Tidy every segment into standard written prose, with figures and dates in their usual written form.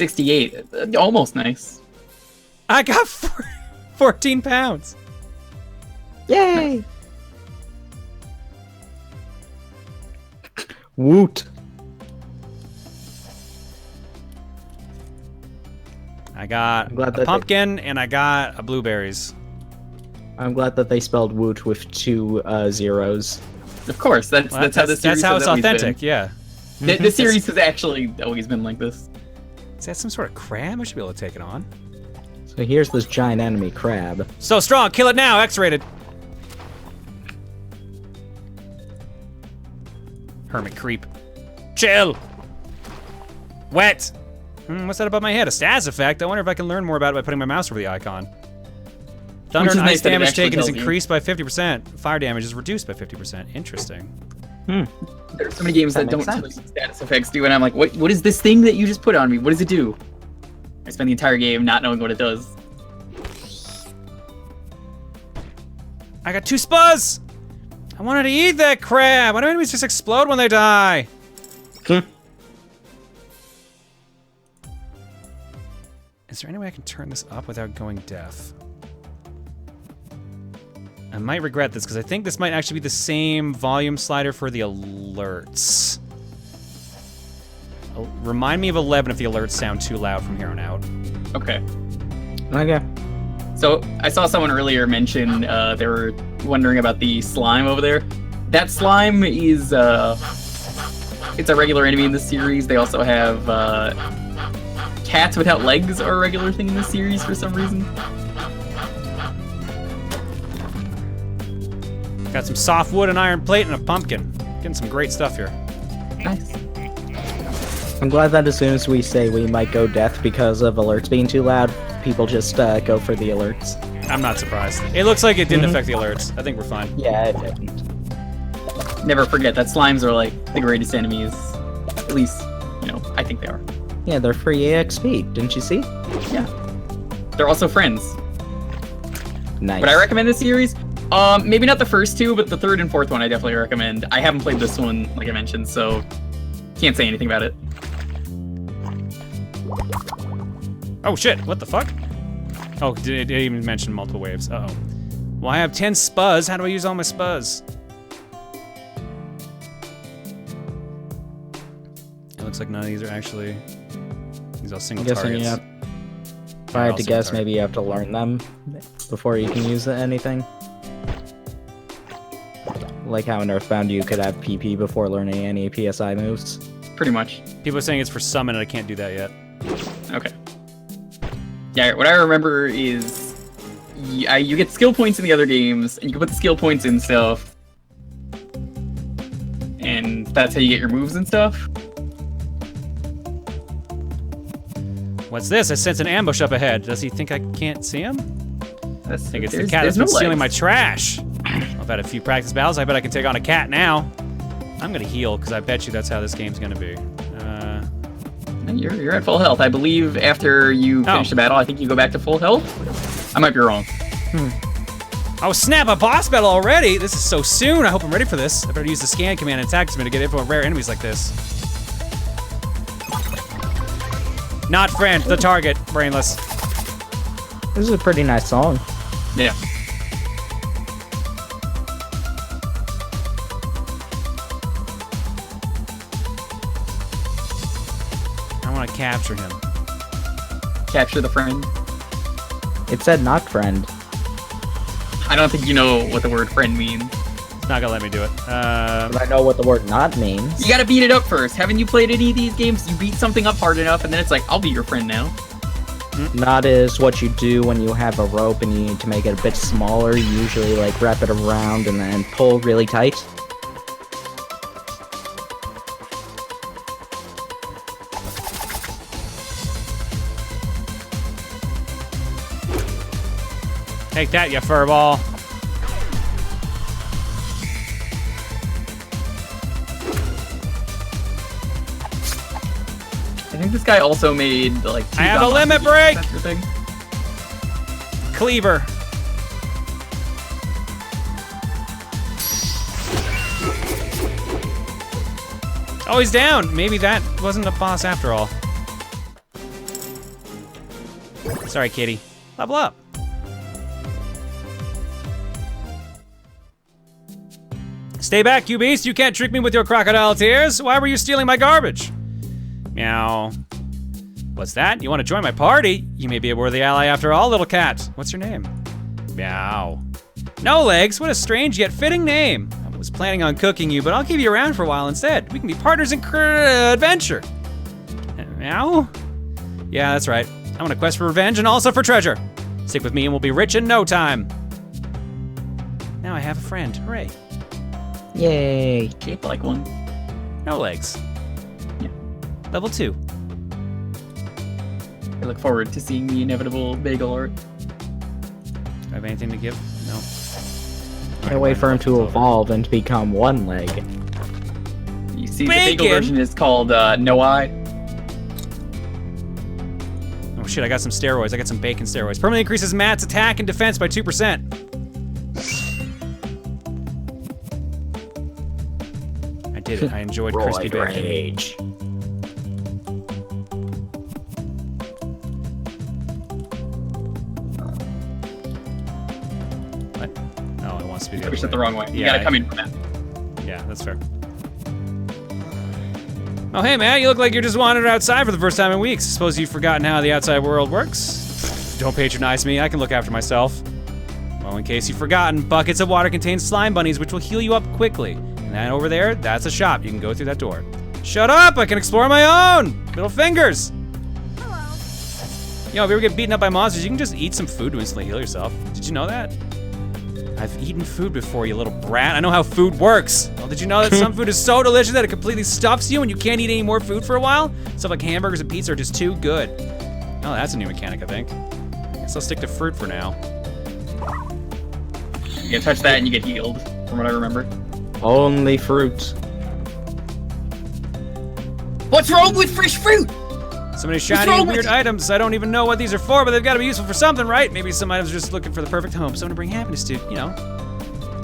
68. Almost nice. I got 14 pounds. Yay! Woot. I got a pumpkin and I got a blueberries. I'm glad that they spelled woot with 2 zeros. Of course, that's how the series That's how has it's always authentic, been. yeah. The series has actually always been like this. Is that some sort of crab? I should be able to take it on. So here's this giant enemy crab. So strong, kill it now, X-rated. Hermit creep. Chill. Wet. What's that above my head? A stats effect? I wonder if I can learn more about it by putting my mouse over the icon. Thunder and ice damage taken is increased by 50%. Fire damage is reduced by 50%. Interesting. There's so many games that don't tell you what status effects do, and I'm like, what is this thing that you just put on me? What does it do? I spend the entire game not knowing what it does. I got 2 spuzz! I wanted to eat that crab! Why do enemies just explode when they die? Is there any way I can turn this up without going deaf? I might regret this, because I think this might actually be the same volume slider for the alerts. Remind me of 11 if the alerts sound too loud from here on out. Okay. Okay. So I saw someone earlier mention they were wondering about the slime over there. That slime is it's a regular enemy in the series. They also have cats without legs are a regular thing in the series for some reason. Got some soft wood, an iron plate, and a pumpkin. Getting some great stuff here. Nice. I'm glad that as soon as we say we might go deaf because of alerts being too loud, people just go for the alerts. I'm not surprised. It looks like it didn't affect the alerts. I think we're fine. Yeah, it didn't. Never forget that slimes are like the greatest enemies. At least, I think they are. Yeah, they're free EXP, didn't you see? Yeah. They're also friends. Nice. Would I recommend this series? Maybe not the first 2, but the 3rd and 4th one I definitely recommend. I haven't played this one, like I mentioned, so can't say anything about it. Oh shit, what the fuck? Oh, it didn't even mention multiple waves. Uh-oh. Well, I have 10 spuzz. How do I use all my spuzz? It looks like none of these are actually... These are all single targets. If I had to guess, maybe you have to learn them before you can use anything. Like how in Earthbound you could have PP before learning any PSI moves. Pretty much. People are saying it's for summon and I can't do that yet. Okay. Yeah, what I remember is you get skill points in the other games, and you can put the skill points in stuff. And that's how you get your moves and stuff. What's this? I sense an ambush up ahead. Does he think I can't see him? I think it's the cat that's been stealing my trash. I've had a few practice battles. I bet I can take on a cat now. I'm gonna heal, because I bet you that's how this game's gonna be. You're at full health. I believe after you finish the battle, I think you go back to full health. I might be wrong. Oh snap, a boss battle already? This is so soon. I hope I'm ready for this. I better use the scan command and attack me to get info on rare enemies like this. Not friend, the target, brainless. This is a pretty nice song. Yeah. I want to capture him. Capture the friend. It said not friend. I don't think you know what the word friend means. It's not gonna let me do it. But I know what the word not means. You gotta beat it up first. Haven't you played any of these games? You beat something up hard enough, and then it's like, I'll be your friend now. Not is what you do when you have a rope and you need to make it a bit smaller. You usually like wrap it around and then pull really tight. Take that, you furball. I think this guy also made like. I have a limit break. Thing. Cleaver. Oh, he's down. Maybe that wasn't a boss after all. Sorry, kitty. Level up. Stay back, you beast. You can't trick me with your crocodile tears. Why were you stealing my garbage? Meow. What's that? You want to join my party? You may be a worthy ally after all, little cat. What's your name? Meow. No Legs, what a strange yet fitting name. I was planning on cooking you, but I'll keep you around for a while instead. We can be partners in adventure. Meow? Yeah, that's right. I'm on a quest for revenge and also for treasure. Stick with me and we'll be rich in no time. Now I have a friend, hooray. Yay. Shaped like one. No Legs. Yeah. Level 2. I look forward to seeing the inevitable bagel art. Do I have anything to give? No. Can't wait for him to evolve and to become one leg. You see, the Bacon! bagel version is called No Eye. Oh shit, I got some steroids. I got some bacon steroids. Permanently increases Matt's attack and defense by 2%. I did it. I enjoyed crispy bacon. Rage. What? Oh, it wants to be the You other pushed it way. the wrong way. You Yeah, gotta come in from that. Yeah, that's fair. Oh, hey, Matt, you look like you're just wandering outside for the first time in weeks. Suppose you've forgotten how the outside world works? Don't patronize me, I can look after myself. Well, in case you've forgotten, buckets of water contain slime bunnies, which will heal you up quickly. And that over there, that's a shop. You can go through that door. Shut up, I can explore on my own! Middle fingers! Hello. You know, if you ever get beaten up by monsters, you can just eat some food to instantly heal yourself. Did you know that? I've eaten food before, you little brat. I know how food works. Well, did you know that some food is so delicious that it completely stuffs you and you can't eat any more food for a while? Stuff like hamburgers and pizza are just too good. Oh, that's a new mechanic, I think. I guess I'll stick to fruit for now. You can touch that and you get healed, from what I remember. Only fruit. What's wrong with fresh fruit? So many shiny wrong and with weird you? items. I don't even know what these are for, but they've got to be useful for something, right? Maybe some items are just looking for the perfect home, someone to bring happiness to, you know.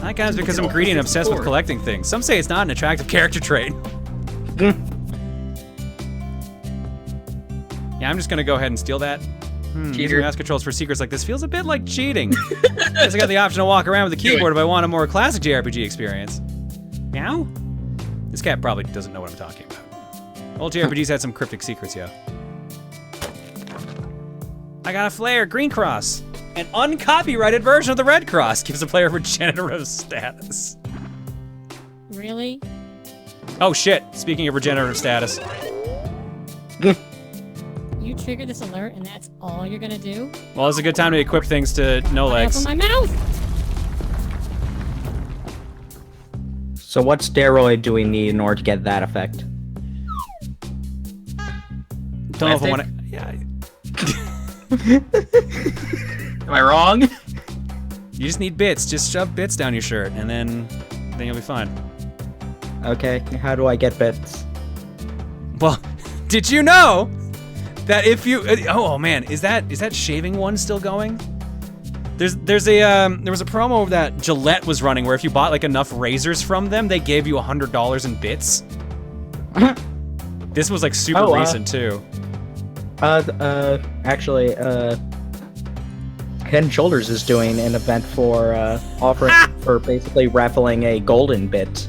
I like items because I'm greedy and obsessed with collecting things. Some say it's not an attractive character trait. Yeah, I'm just gonna go ahead and steal that. Using Cheater. mouse controls for secrets like this feels a bit like cheating. Guess I got the option to walk around with the keyboard if I want a more classic JRPG experience. Meow? This cat probably doesn't know what I'm talking about. Old JRPGs had some cryptic secrets, yeah. I got a flare, green cross. An uncopyrighted version of the red cross gives the player regenerative status. Really? Oh shit, speaking of regenerative status. You triggered this alert and that's all you're gonna do? Well, it's a good time to equip things to no legs. Open my mouth! So what steroid do we need in order to get that effect? Don't know if I want to. Yeah. Am I wrong? You just need bits. Just shove bits down your shirt, and then you'll be fine. Okay, how do I get bits? Well, did you know that if you? Oh man, is that shaving one still going? There was a promo that Gillette was running where if you bought like enough razors from them, they gave you $100 in bits. This was like super recent too. Actually, Head & Shoulders is doing an event for offering for basically raffling a golden bit.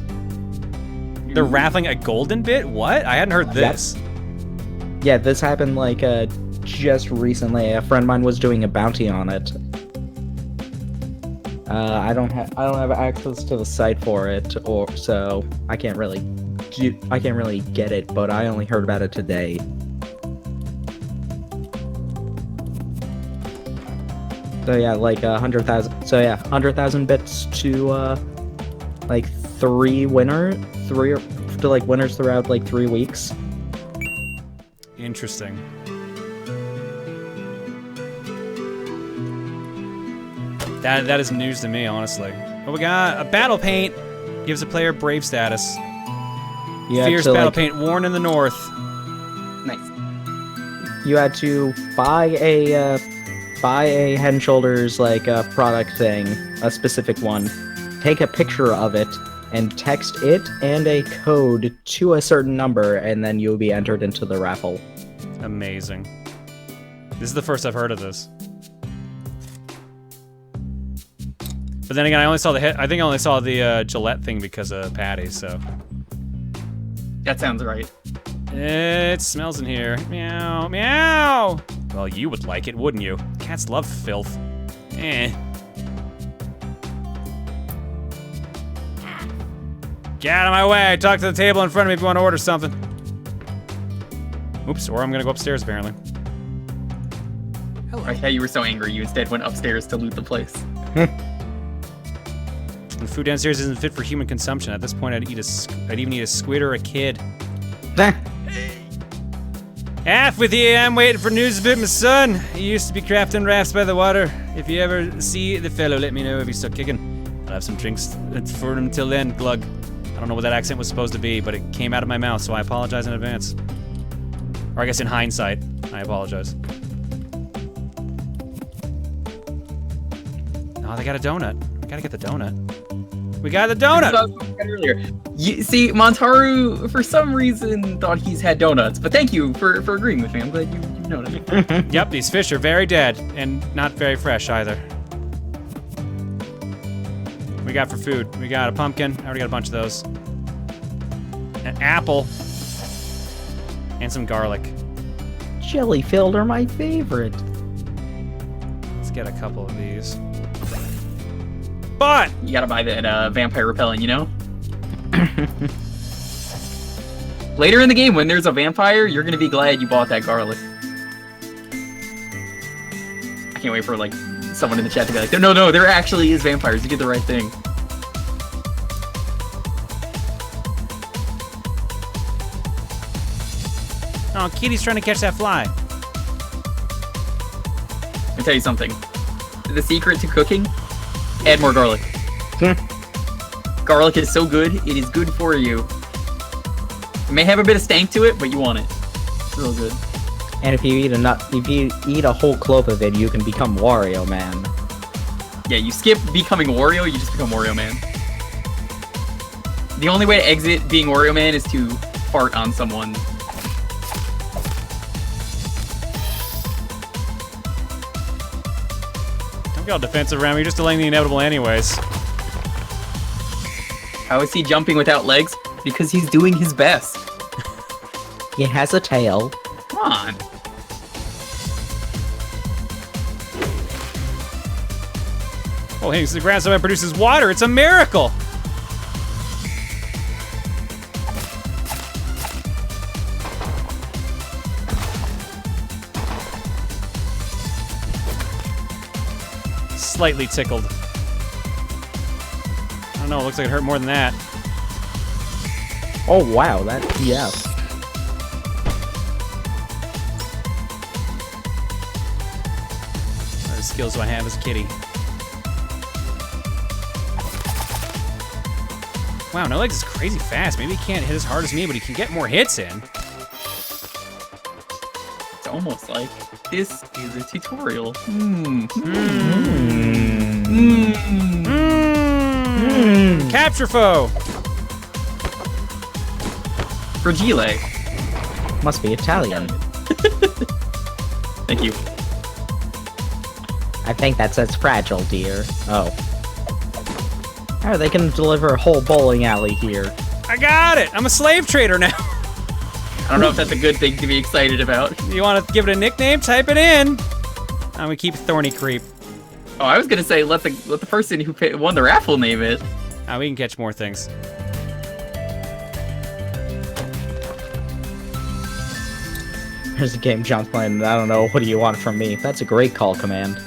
They're raffling a golden bit? What? I hadn't heard this. Yeah, this happened like just recently. A friend of mine was doing a bounty on it. I don't have access to the site for it, so I can't really get it. But I only heard about it today. So yeah, like 100,000. So yeah, 100,000 bits to like winners throughout like 3 weeks. Interesting. That is news to me, honestly. But we got a battle paint. Gives a player brave status. Fierce battle paint worn in the north. Nice. You had to buy a Head & Shoulders like product thing, a specific one. Take a picture of it and text it and a code to a certain number, and then you'll be entered into the raffle. Amazing. This is the first I've heard of this. But then again, I only saw the I think I only saw the Gillette thing because of Patty, so. That sounds right. It smells in here. Meow, meow! Well, you would like it, wouldn't you? Cats love filth. Eh. Get out of my way! Talk to the table in front of me if you want to order something. Oops, or I'm gonna go upstairs, apparently. I thought you were so angry you instead went upstairs to loot the place. The food downstairs isn't fit for human consumption. At this point, I'd even eat a squid or a kid. Half with you, I'm waiting for news about my son. He used to be crafting rafts by the water. If you ever see the fellow, let me know if he's still kicking. I'll have some drinks for him till then, glug. I don't know what that accent was supposed to be, but it came out of my mouth, so I apologize in advance. Or I guess in hindsight, I apologize. Oh, they got a donut. We gotta get the donut. We got the donut! Earlier. You, see, Montaru, for some reason, thought he's had donuts, but thank you for agreeing with me. I'm glad you noticed. Yep, these fish are very dead, and not very fresh either. We got for food. We got a pumpkin. I already got a bunch of those. An apple. And some garlic. Jelly-filled are my favorite. Let's get a couple of these. But You gotta buy that vampire repellent, you know? Later in the game, when there's a vampire, you're gonna be glad you bought that garlic. I can't wait for, like, someone in the chat to be like, no, there actually is vampires. You did the right thing. oh, Kitty's trying to catch that fly. Let me tell you something. The secret to cooking? Add more garlic. Garlic is so good, it is good for you. It may have a bit of stank to it, but you want it. It's real good. And if you eat a whole clove of it, you can become Wario Man. Yeah, you skip becoming Wario, you just become Wario Man. The only way to exit being Wario Man is to fart on someone. Don't get all defensive around me. You're just delaying the inevitable anyways. How is he jumping without legs? Because he's doing his best. He has a tail. Come on. Oh, hey, the ground someone produces water. It's a miracle. Slightly tickled. I don't know, it looks like it hurt more than that. Oh wow, that yeah. What skills do I have as a kitty? Wow, No Legs is crazy fast. Maybe he can't hit as hard as me, but he can get more hits in. It's almost like this is a tutorial. Capture foe! Fragile. Must be Italian. Thank you. I think that says fragile, dear. Oh. Oh, they can deliver a whole bowling alley here. I got it! I'm a slave trader now. I don't know if that's a good thing to be excited about. You want to give it a nickname? Type it in. I'm gonna keep Thorny Creep. Oh, I was gonna say let the person who won the raffle name it. We can catch more things. There's a game John's playing. I don't know. What do you want from me? That's a great call command.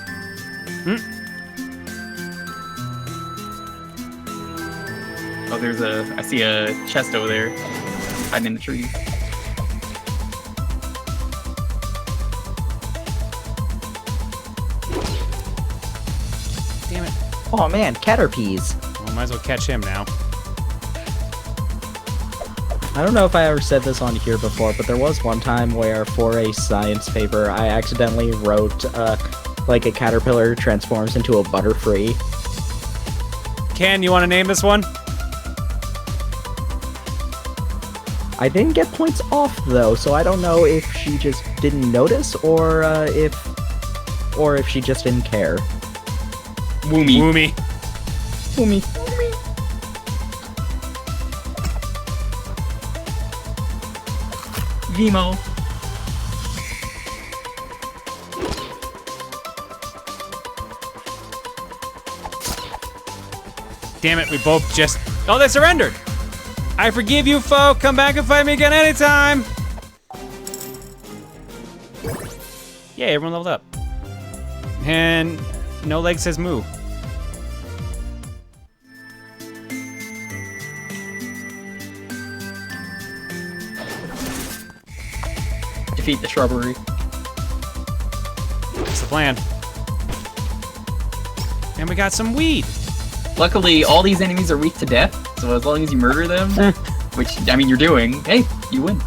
Oh, I see a chest over there, hiding in the tree. Damn it. Oh man, Caterpies. Well, might as well catch him now. I don't know if I ever said this on here before, but there was one time where for a science paper, I accidentally wrote, like a caterpillar transforms into a butterfree. Ken, you want to name this one? I didn't get points off though, so I don't know if she just didn't notice or if she just didn't care. Woomy. Woomy. Woomy. Vimo. Damn it, we both just... Oh, they surrendered! I forgive you, foe. Come back and fight me again anytime! Yeah, everyone leveled up. And No Leg says moo. Defeat the shrubbery. That's the plan. And we got some weed. Luckily, all these enemies are weak to death, so as long as you murder them, which, I mean, you're doing, hey, you win.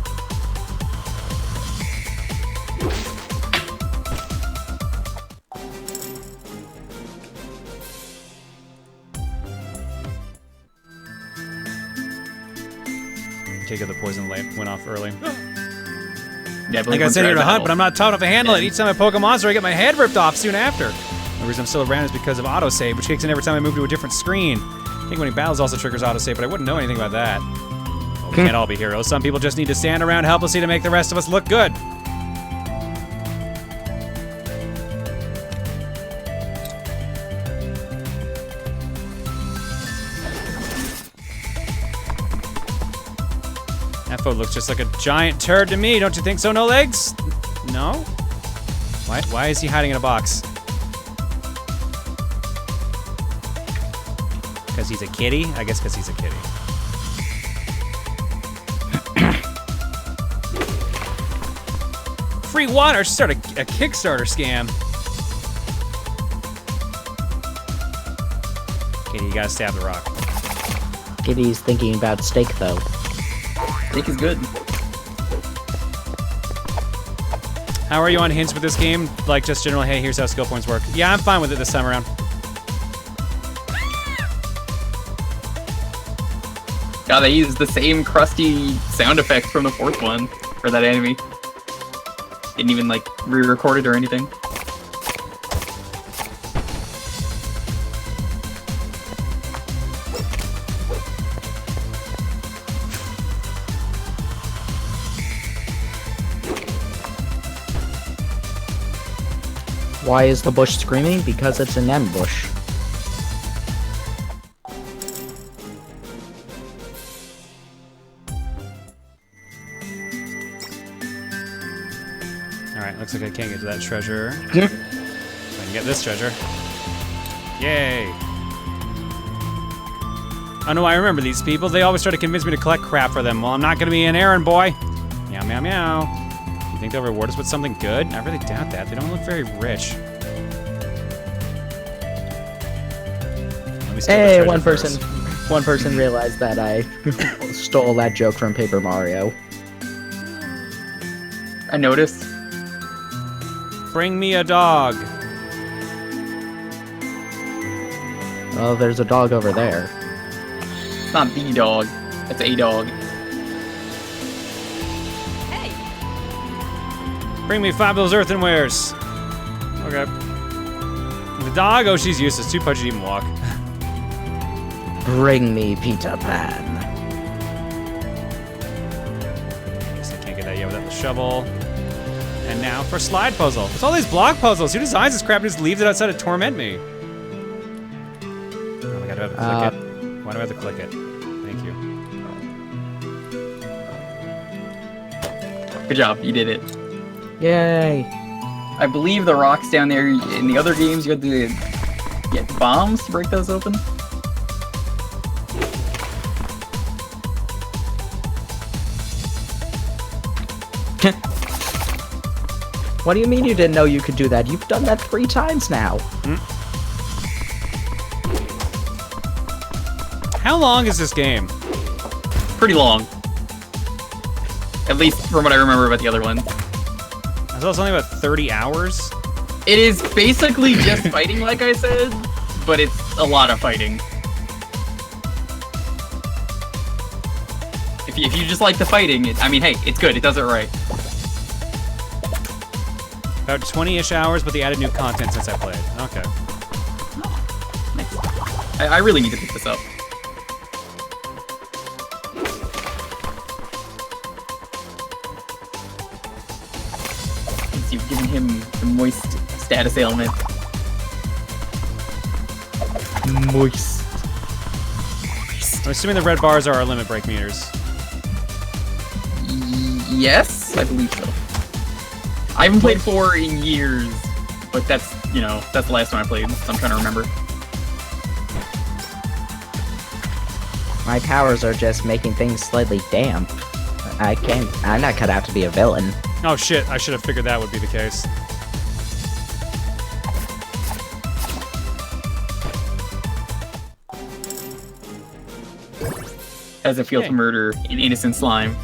Take out the poison lamp went off early. Yeah, Like I said here to hunt, but I'm not tall enough to handle it. Each time I poke a monster, I get my head ripped off soon after. The reason I'm still around is because of autosave, which kicks in every time I move to a different screen. I think when he battles also triggers autosave, but I wouldn't know anything about that. Well, we can't all be heroes. Some people just need to stand around helplessly to make the rest of us look good. That foe looks just like a giant turd to me. Don't you think so, No Legs? No? Why is he hiding in a box? Because he's a kitty? I guess because he's a kitty. Free water! Start a Kickstarter scam. Kitty, you gotta stab the rock. Kitty's thinking about steak though. Steak is good. How are you on hints with this game? Like just general, hey, here's how skill points work. Yeah, I'm fine with it this time around. God, they used the same crusty sound effect from the fourth one for that enemy. Didn't even, like, re-record it or anything. Why is the bush screaming? Because it's an ambush. Alright, looks like I can't get to that treasure. I can get this treasure. Yay! Oh no, I remember these people. They always try to convince me to collect crap for them. Well, I'm not gonna be an errand boy. Meow, meow, meow. You think they'll reward us with something good? I really doubt that. They don't look very rich. Let me steal the Hey, treasure one person realized that I stole that joke from Paper Mario. I noticed. Bring me a dog. Oh, there's a dog over there. It's not the dog. It's a dog. Bring me 5 of those earthenwares. Okay. The dog? Oh, she's useless. Too pudgy to even walk. Bring me Peter Pan. Guess I can't get that yet without the shovel. And now for slide puzzle. It's all these block puzzles. Who designs this crap and just leaves it outside to torment me? Oh, I gotta have to click it. Why do I have to click it? Thank you. Good job, you did it. Yay. I believe the rocks down there in the other games, you had to get bombs to break those open. What do you mean you didn't know you could do that? You've done that 3 times now. How long is this game? Pretty long. At least from what I remember about the other one. I saw something about 30 hours. It is basically just fighting, like I said, but it's a lot of fighting. If you just like the fighting, I mean, hey, it's good. It does it right. About 20-ish hours, but they added new content since I played. Okay. Nice. I really need to pick this up. Since you've given him the moist status ailment. Moist. I'm assuming the red bars are our limit break meters. Yes, I believe so. I haven't played 4 in years, but that's, you know, that's the last one I played, so I'm trying to remember. My powers are just making things slightly damp. I'm not cut out to be a villain. Oh shit, I should have figured that would be the case. How does it feel to murder an innocent slime?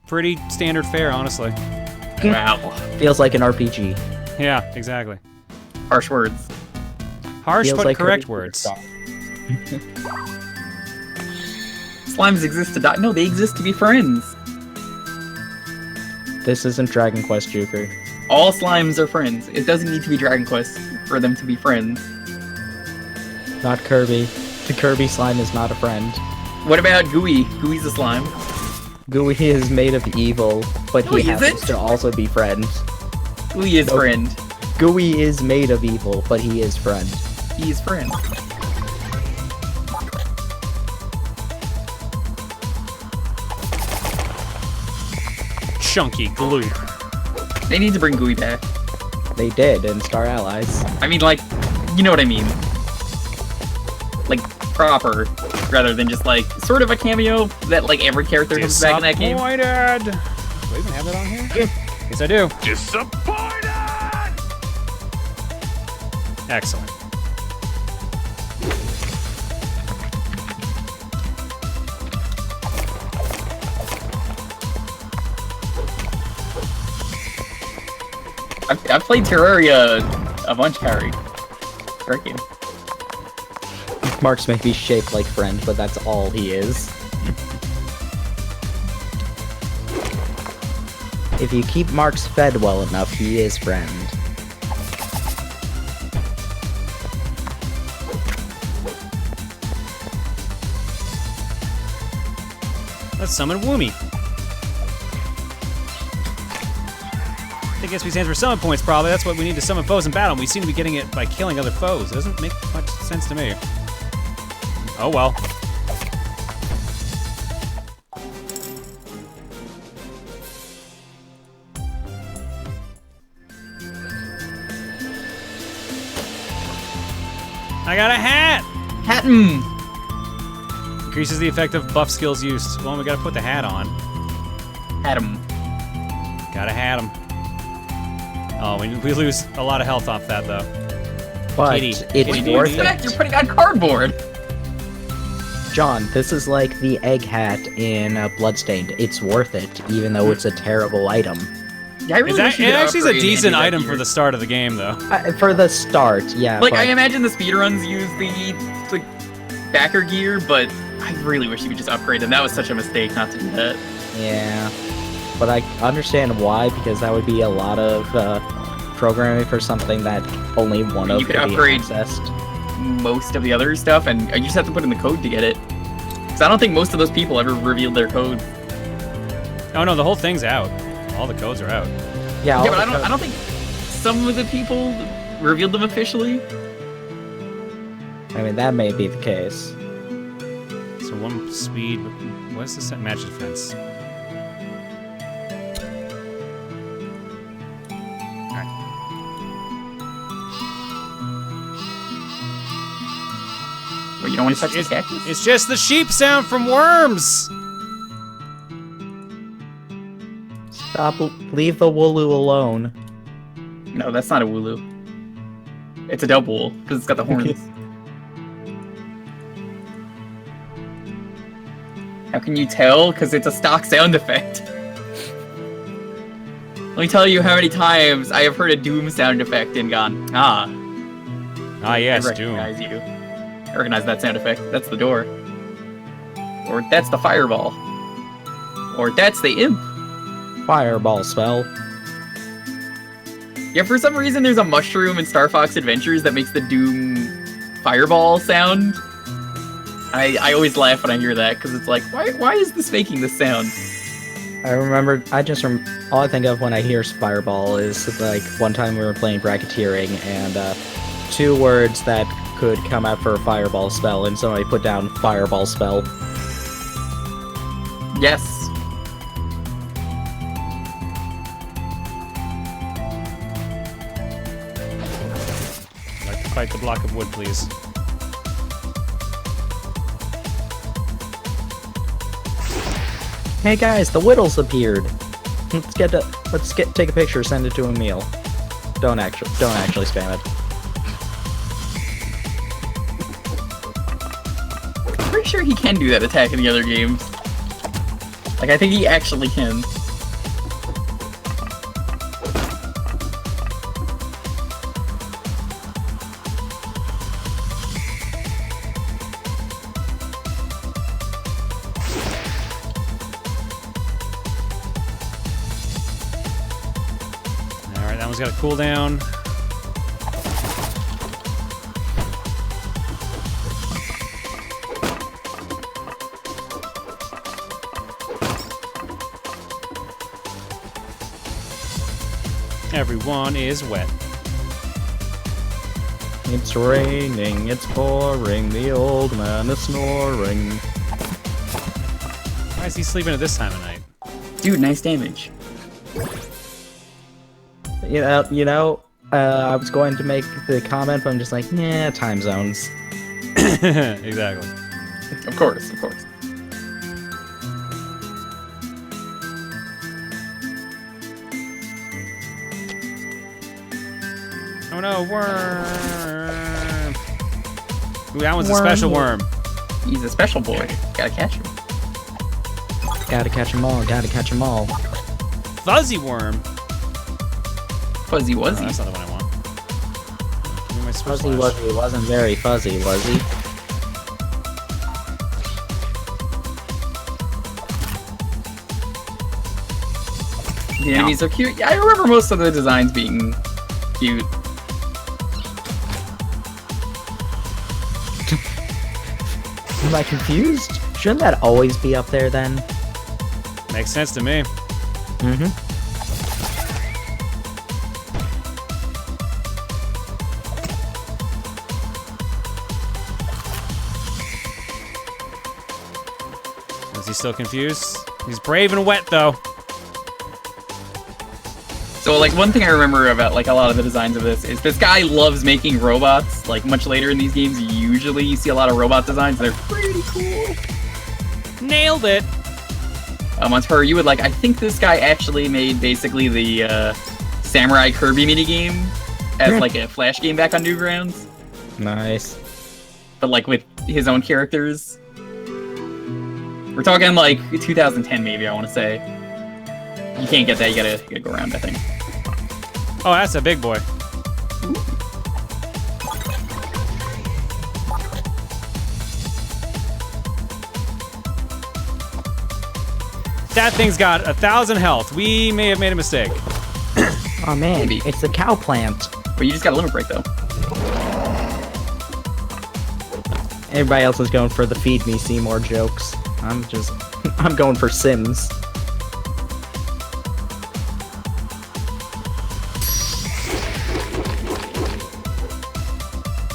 Pretty standard fare, honestly. Wow. Feels like an RPG. Yeah, exactly. Harsh words. Harsh Feels but like correct Kirby words. Slimes exist to die. No, they exist to be friends. This isn't Dragon Quest, Juker. All slimes are friends. It doesn't need to be Dragon Quest for them to be friends. Not Kirby. The Kirby slime is not a friend. What about Gooey? Gooey's a slime. Gooey is made of evil, but Gooey he is happens it? to also be friend. Gooey is Nope. friend. Gooey is made of evil, but he is friend. He is friend. Chunky gloop. They need to bring Gooey back. They did in Star Allies. I mean, like, you know what I mean. Like, proper, rather than just, like, sort of a cameo that, like, every character comes back in that game. Disappointed. Do I even have that on here? Yes, I do. Disappointed! Excellent. I've played Terraria a bunch, Harry. Great game. Marks may be shaped like friend, but that's all he is. If you keep Marks fed well enough, he is friend. Let's summon Woomy. I guess we stands for summon points, probably. That's what we need to summon foes in battle, and we seem to be getting it by killing other foes. It doesn't make much sense to me. Oh well. I got a hat! Hatton! Increases the effect of buff skills used. Well, we gotta put the hat on. Hatton. Gotta hat him. Oh, we lose a lot of health off that, though. But Kitty. it's Kitty, What do you worth expect? it. You're putting on cardboard! John, this is like the egg hat in Bloodstained. It's worth it, even though it's a terrible item. Yeah, I really wish you It could actually is a upgrade decent any of that item gear. for the start of the game, though. For the start, yeah. Like, but I imagine the speedruns use the backer gear, but I really wish you could just upgrade them. That was such a mistake not to do that. yeah. But I understand why, because that would be a lot of programming for something that only one You of could could be upgrade- accessed. Most of the other stuff, and you just have to put in the code to get it. Because I don't think most of those people ever revealed their code. Oh no, the whole thing's out. All the codes are out. Yeah, all Yeah, but the I don't think some of the people revealed them officially. I mean, that may be the case. So one speed. What's the set match defense? Well, you don't want to touch the cactus? It's just the sheep sound from Worms. Stop. Leave the Wooloo alone. No, that's not a Wooloo. It's a double because it's got the horns. How can you tell? Because it's a stock sound effect. Let me tell you how many times I have heard a Doom sound effect and gone, ah, Ah yes, I Doom. recognize you. I recognize that sound effect. That's the door. Or that's the fireball. Or that's the imp. Fireball spell. Yeah, for some reason there's a mushroom in Star Fox Adventures that makes the Doom fireball sound. I always laugh when I hear that, because it's like, why is this making this sound? All I think of when I hear fireball is, like, one time we were playing bracketeering, and, 2 words that could come out for a fireball spell, and somebody put down fireball spell. Yes. I'd like to fight the block of wood, please. Hey guys, the Whittles appeared. Let's take a picture, send it to Emil. Don't actually spam it. I'm pretty sure he can do that attack in the other games. Like, I think he actually can. Alright, that one's got a cooldown. Everyone is wet. It's raining, it's pouring, the old man is snoring. Why is he sleeping at this time of night? Dude, nice damage. I was going to make the comment, but I'm just like, yeah, time zones. Exactly. Of course, of course. Oh no, worm! Ooh, that one's a special worm. He's a special boy. Gotta catch him. Gotta catch 'em all, gotta catch 'em all. Fuzzy worm. Fuzzy Oh, Wuzzy. that's not the one I want. Give me my switch Fuzzy slash. Wuzzy wasn't very fuzzy, was he? The enemies are cute. Yeah, I remember most of the designs being cute. Am I confused? Shouldn't that always be up there then? Makes sense to me. Mm-hmm. Is he still confused? He's brave and wet though. So, like, one thing I remember about, like, a lot of the designs of this is this guy loves making robots. Like, much later in these games, usually you see a lot of robot designs. They're pretty cool. Nailed it. On her, you would, like, I think this guy actually made, basically, the, Samurai Kirby minigame as, like, a Flash game back on Newgrounds. Nice. But, like, with his own characters. We're talking, like, 2010, maybe, I want to say. You can't get that, you gotta go around, I think. Oh, that's a big boy. That thing's got 1,000 health. We may have made a mistake. Oh man, Maybe. it's the cow plant. But you just got a limit break, though. Everybody else is going for the feed me Seymour jokes. I'm going for Sims.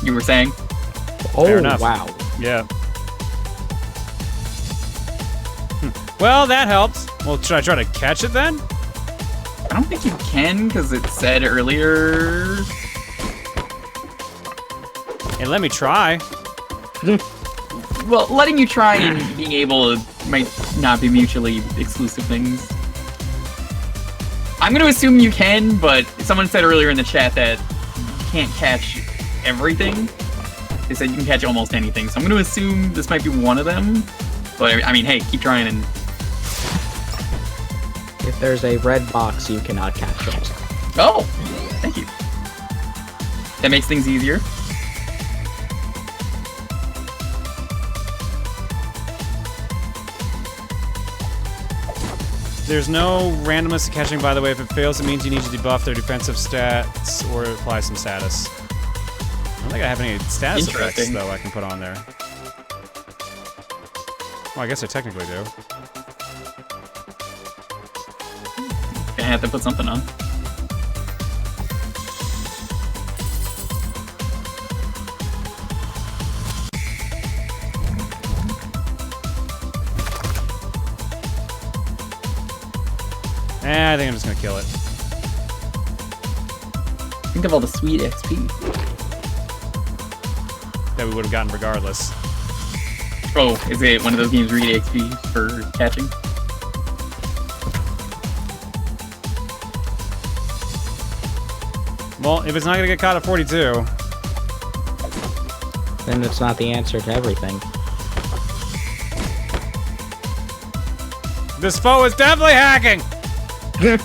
You were saying? Oh, Fair enough. wow. Yeah. Well, that helps. Well, should I try to catch it then? I don't think you can, because it said earlier... Hey, let me try. Well, letting you try and being able might not be mutually exclusive things. I'm going to assume you can, but someone said earlier in the chat that you can't catch everything. They said you can catch almost anything, so I'm going to assume this might be one of them. But, I mean, hey, keep trying and... If there's a red box, you cannot catch it. Oh! Thank you. That makes things easier. There's no randomness to catching, by the way. If it fails, it means you need to debuff their defensive stats or apply some status. I don't think I have any status effects, though, I can put on there. Well, I guess I technically do. I have to put something on. I think I'm just gonna kill it. Think of all the sweet XP. That we would have gotten regardless. Oh, is it one of those games where you get XP for catching? Well, if it's not gonna get caught at 42... then it's not the answer to everything. This foe is definitely hacking! The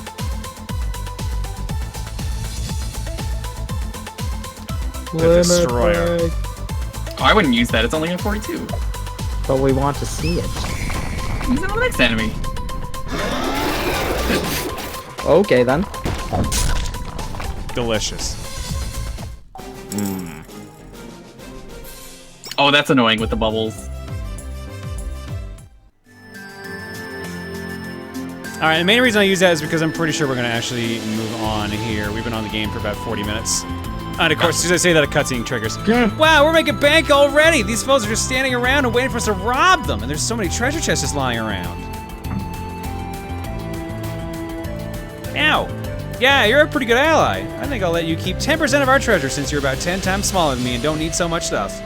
destroyer. Oh, I wouldn't use that. It's only at 42. But we want to see it. Use it on the next enemy. Okay, then. Delicious. Oh, that's annoying with the bubbles. Alright, the main reason I use that is because I'm pretty sure we're going to actually move on here. We've been on the game for about 40 minutes. And of course, as soon as I say that, a cutscene triggers. Wow, we're making bank already! These foes are just standing around and waiting for us to rob them, and there's so many treasure chests just lying around. Ow! Yeah, you're a pretty good ally. I think I'll let you keep 10% of our treasure since you're about 10 times smaller than me and don't need so much stuff.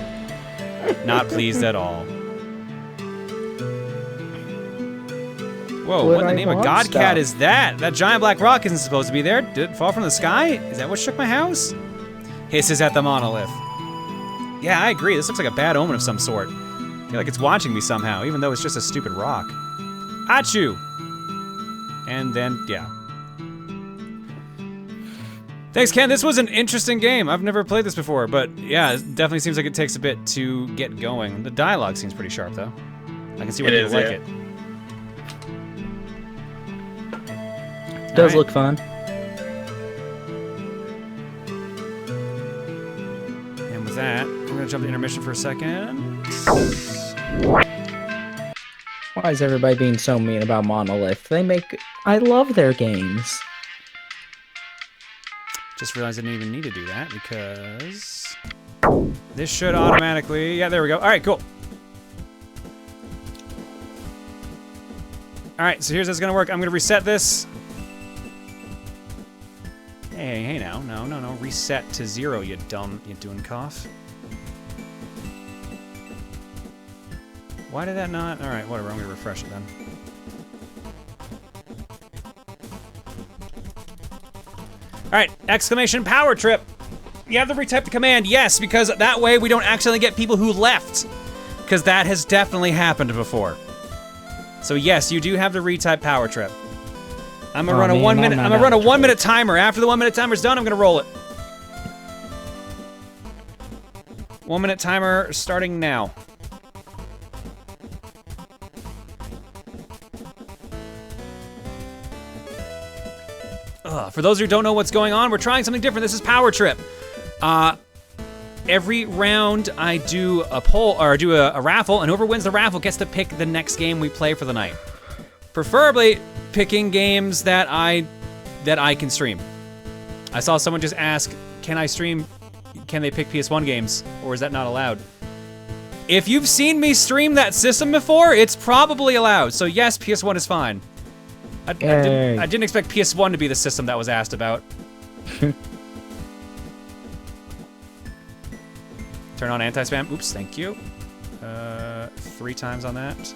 Not pleased at all. Whoa, what in the name of Godcat is that? That giant black rock isn't supposed to be there. Did it fall from the sky? Is that what shook my house? Hisses at the monolith. Yeah, I agree. This looks like a bad omen of some sort. I feel like it's watching me somehow, even though it's just a stupid rock. Achoo! And then, yeah. Thanks, Ken. This was an interesting game. I've never played this before, but yeah, it definitely seems like it takes a bit to get going. The dialogue seems pretty sharp, though. I can see why people like it. Does look fun. And with that, I'm gonna jump to intermission for a second. Why is everybody being so mean about Monolith? I love their games. Just realized I didn't even need to do that because this should automatically, yeah, there we go. All right, cool. All right, so here's how it's gonna work. I'm gonna reset this. Hey now, no, reset to 0, you doing cough. Why did that not? All right, whatever, I'm gonna refresh it then. All right, exclamation power trip. You have to retype the command, yes, because that way we don't accidentally get people who left. Because that has definitely happened before. So yes, you do have to retype power trip. I'm gonna run a 1 minute. I'm gonna run a 1 minute timer. After the 1 minute timer's done, I'm gonna roll it. 1 minute timer starting now. For those who don't know what's going on, we're trying something different. This is Power Trip. Every round I do a poll or do a raffle, and whoever wins the raffle gets to pick the next game we play for the night. Preferably picking games that I can stream. I saw someone just ask, can I stream, can they pick PS1 games, or is that not allowed? If you've seen me stream that system before, it's probably allowed. So yes, PS1 is fine. I didn't expect PS1 to be the system that was asked about. Turn on anti-spam. Oops, thank you. 3 times on that.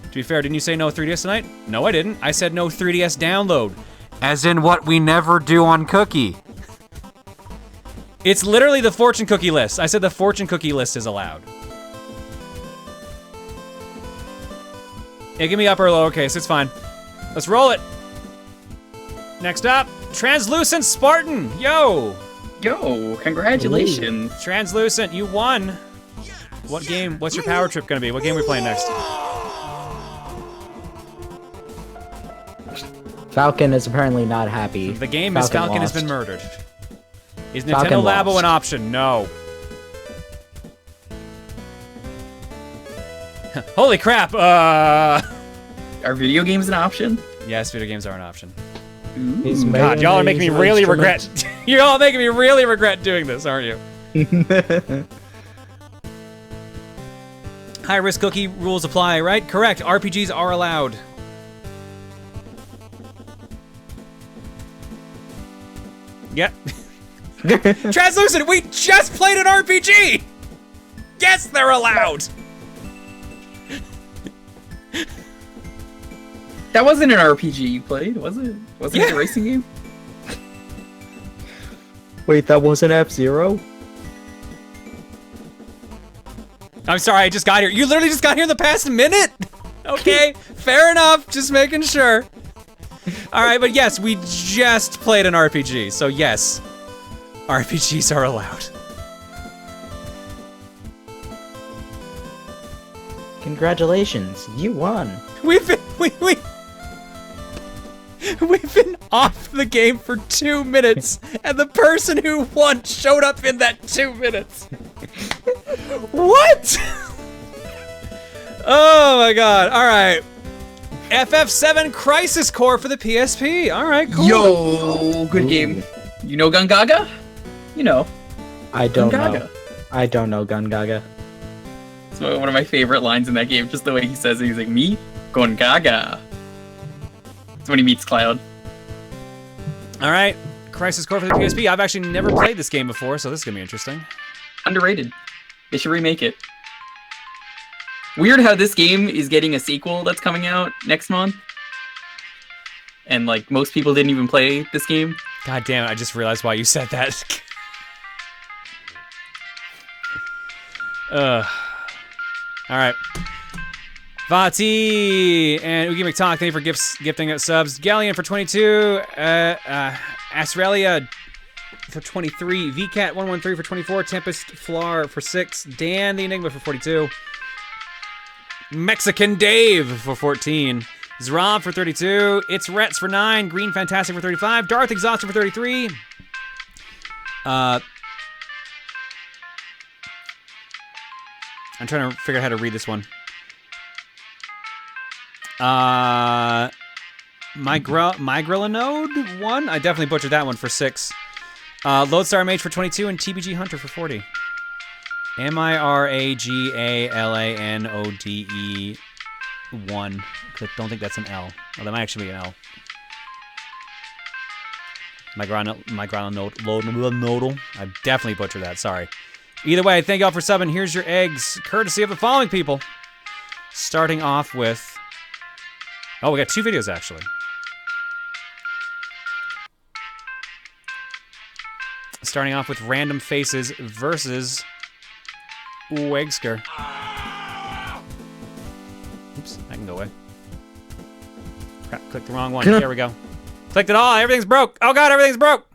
To be fair, didn't you say no 3DS tonight? No, I didn't. I said no 3DS download. As in what we never do on Cookie. It's literally the fortune cookie list. I said the fortune cookie list is allowed. Yeah, give me upper or lowercase, it's fine. Let's roll it. Next up, Translucent Spartan. Yo! Yo, congratulations. Translucent, you won. What game? What's your power trip gonna be? What game are we playing next? Falcon is apparently not happy. The game is Falcon has been murdered. Is Falcon Nintendo Labo lost. an option? No. Holy crap! Are video games an option? Yes, video games are an option. He's God, y'all are making me really regret. You're all making me really regret doing this, aren't you? High risk cookie rules apply, right? Correct. RPGs are allowed. Yep. Translucent, we just played an RPG! Yes, they're allowed! That wasn't an RPG you played, was it? Wasn't it a racing game? Wait, that wasn't F-Zero? I'm sorry, I just got here. You literally just got here in the past minute? Okay, fair enough, just making sure. Alright, but yes, we just played an RPG, so yes, RPGs are allowed. Congratulations, you won. We've been off the game for 2 minutes, and the person who won showed up in that 2 minutes. What? Oh my god, alright. FF7 Crisis Core for the PSP. Alright, cool. Yo, good game. You know Gungaga? You know. I don't know. Gungaga. I don't know Gungaga. It's one of my favorite lines in that game, just the way he says it. He's like, me? Gungaga. It's when he meets Cloud. Alright, Crisis Core for the PSP. I've actually never played this game before, so this is gonna be interesting. Underrated. They should remake it. Weird how this game is getting a sequel that's coming out next month. And like most people didn't even play this game. God damn it, I just realized why you said that. Alright. Vati and Oogie McTalk, thank you for gifting us subs. Galleon for 22. Asrelia for 23. VCat113 for 24. Tempest Flar for 6. Dan the Enigma for 42. Mexican Dave for 14. Zrob for 32. It's Rets for 9. Green Fantastic for 35. Darth Exhausted for 33. I'm trying to figure out how to read this one. Migrillanode 1? I definitely butchered that one for 6. Lodestar Mage for 22 and TBG Hunter for 40. Miragallanode 1. Don't think that's an L. Oh, that might actually be an L. Migrillanode. I definitely butchered that, sorry. Either way, thank y'all for subbing. Here's your eggs, courtesy of the following people. Starting off with... Oh, we got 2 videos, actually. Starting off with Random Faces versus... Wegsker. Oops, I can go away. Crap, clicked the wrong one. There we go. Clicked it all, everything's broke. Oh god, everything's broke!